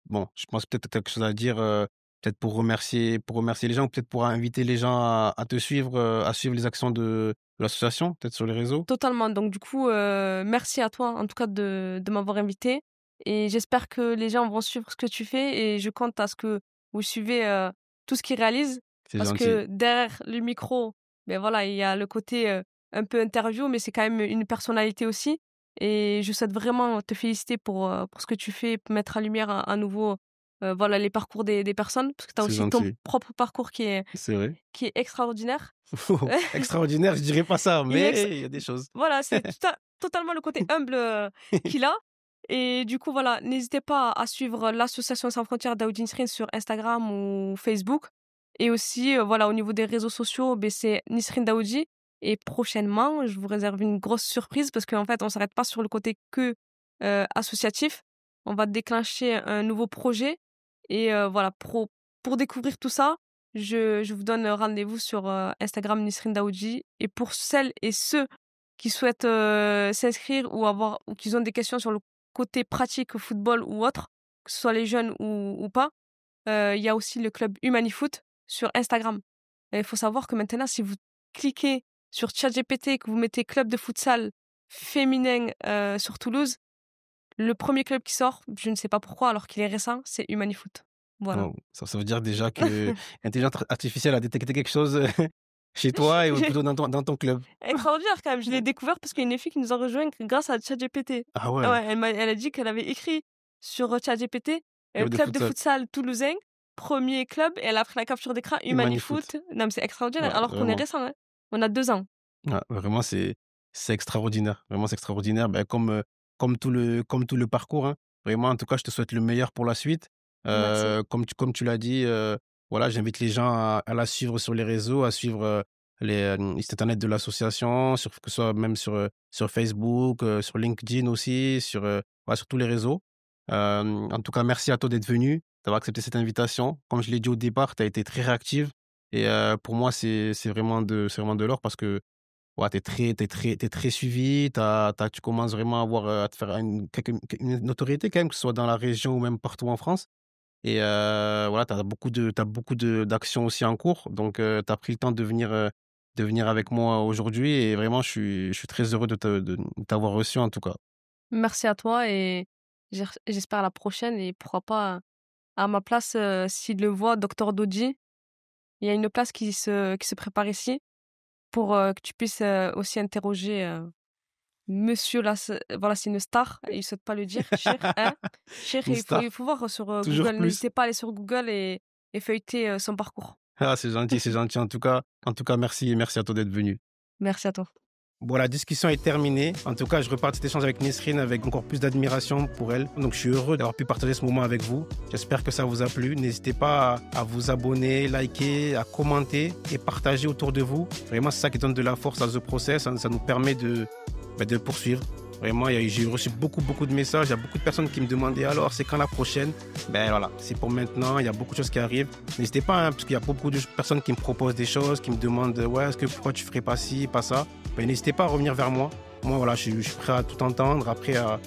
Bon, je pense peut-être que tu as quelque chose à dire, peut-être pour remercier les gens ou peut-être pour inviter les gens à te suivre, à suivre les actions de l'association, peut-être sur les réseaux? Totalement. Donc du coup, merci à toi en tout cas de m'avoir invitée et j'espère que les gens vont suivre ce que tu fais et je compte à ce que vous suivez, tout ce qu'ils réalisent C'est parce gentil. que derrière le micro Mais voilà, il y a le côté un peu interview, mais c'est quand même une personnalité aussi. Et je souhaite vraiment te féliciter pour ce que tu fais, pour mettre en lumière à nouveau voilà, les parcours des personnes, parce que tu as C'est aussi ton gentil. propre parcours C'est vrai. qui est extraordinaire. Extraordinaire, je dirais pas ça, Il est ex- mais il y a des choses. Voilà, c'est totalement le côté humble qu'il a. Et du coup, voilà, n'hésitez pas à suivre l'association Sans Frontières Daoudi Nisrine sur Instagram ou Facebook. Et aussi, voilà, au niveau des réseaux sociaux, ben, c'est Nisrine Daoudi. Et prochainement, je vous réserve une grosse surprise parce qu'en fait, on s'arrête pas sur le côté que associatif. On va déclencher un nouveau projet. Et voilà, pour découvrir tout ça, je vous donne rendez-vous sur Instagram Nisrine Daoudi. Et pour celles et ceux qui souhaitent s'inscrire ou qui ont des questions sur le côté pratique football ou autre, que ce soit les jeunes ou pas, il y a aussi le club Humanifoot sur Instagram. Et il faut savoir que maintenant, si vous cliquez sur ChatGPT, que vous mettez club de futsal féminin sur Toulouse, le premier club qui sort, je ne sais pas pourquoi, alors qu'il est récent, c'est Humanifoot. Voilà. Oh, ça veut dire déjà que l'intelligence artificielle a détecté quelque chose chez toi ou plutôt dans ton club. Extraordinaire quand même. Je l'ai découvert parce qu'il y a une fille qui nous a rejoint grâce à ChatGPT. Ah ouais, Ouais, elle a dit qu'elle avait écrit sur ChatGPT club de club de futsal, futsal toulousain, premier club, et elle a pris la capture d'écran Humanifoot. Humanifoot. Non, mais c'est extraordinaire. Ouais, Alors qu'on est vraiment. récent, hein. On a 2 ans. Ouais, vraiment, c'est extraordinaire. Vraiment, c'est extraordinaire. Ben, comme tout le parcours, hein. Vraiment, en tout cas, je te souhaite le meilleur pour la suite. Merci. Comme tu l'as dit, voilà, j'invite les gens à la suivre sur les réseaux, à suivre les sites internet de l'association, que ce soit même sur Facebook, sur LinkedIn aussi, ouais, sur tous les réseaux. En tout cas, merci à toi d'être venu, d'avoir accepté cette invitation. Comme je l'ai dit au départ, tu as été très réactive. Et pour moi, c'est vraiment de l'or parce que ouais, t'es très suivi, tu commences vraiment à avoir, à te faire une notoriété quand même, que ce soit dans la région ou même partout en France. Et voilà, t'as beaucoup d'actions aussi en cours. Donc, tu as pris le temps de venir avec moi aujourd'hui et vraiment, je suis très heureux de t'avoir reçu en tout cas. Merci à toi et j'espère à la prochaine et pourquoi pas à ma place, s'il le voit, Docteur Dodji. Il y a une place qui se prépare ici pour que tu puisses aussi interroger monsieur là, voilà, c'est une star, il saute pas le dire, Cheikh, hein. Cheikh, Une il star, faut voir sur toujours Google. plus. N'hésitez pas à aller sur Google et feuilleter son parcours. Ah, c'est gentil en tout cas, merci et merci à toi d'être venu. Merci à toi. Bon, la discussion est terminée. En tout cas, je repars de cet échange avec Nisrine avec encore plus d'admiration pour elle. Donc, je suis heureux d'avoir pu partager ce moment avec vous. J'espère que ça vous a plu. N'hésitez pas à vous abonner, liker, à commenter et partager autour de vous. Vraiment, c'est ça qui donne de la force à The Process. Ça nous permet de poursuivre. Vraiment, j'ai reçu beaucoup de messages. Il y a beaucoup de personnes qui me demandaient alors, c'est quand la prochaine? Ben voilà, c'est pour maintenant. Il y a beaucoup de choses qui arrivent. N'hésitez pas, hein, parce qu'il y a beaucoup de personnes qui me proposent des choses, qui me demandent, ouais, pourquoi tu ferais pas ci, pas ça? Ben, n'hésitez pas à revenir vers moi. Moi, voilà, je suis prêt à tout entendre, après à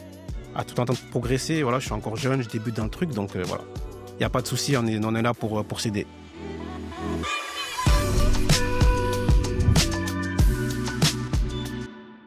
tout entendre progresser. Voilà, je suis encore jeune, je débute dans le truc, donc voilà. Il n'y a pas de souci, on est là pour s'aider.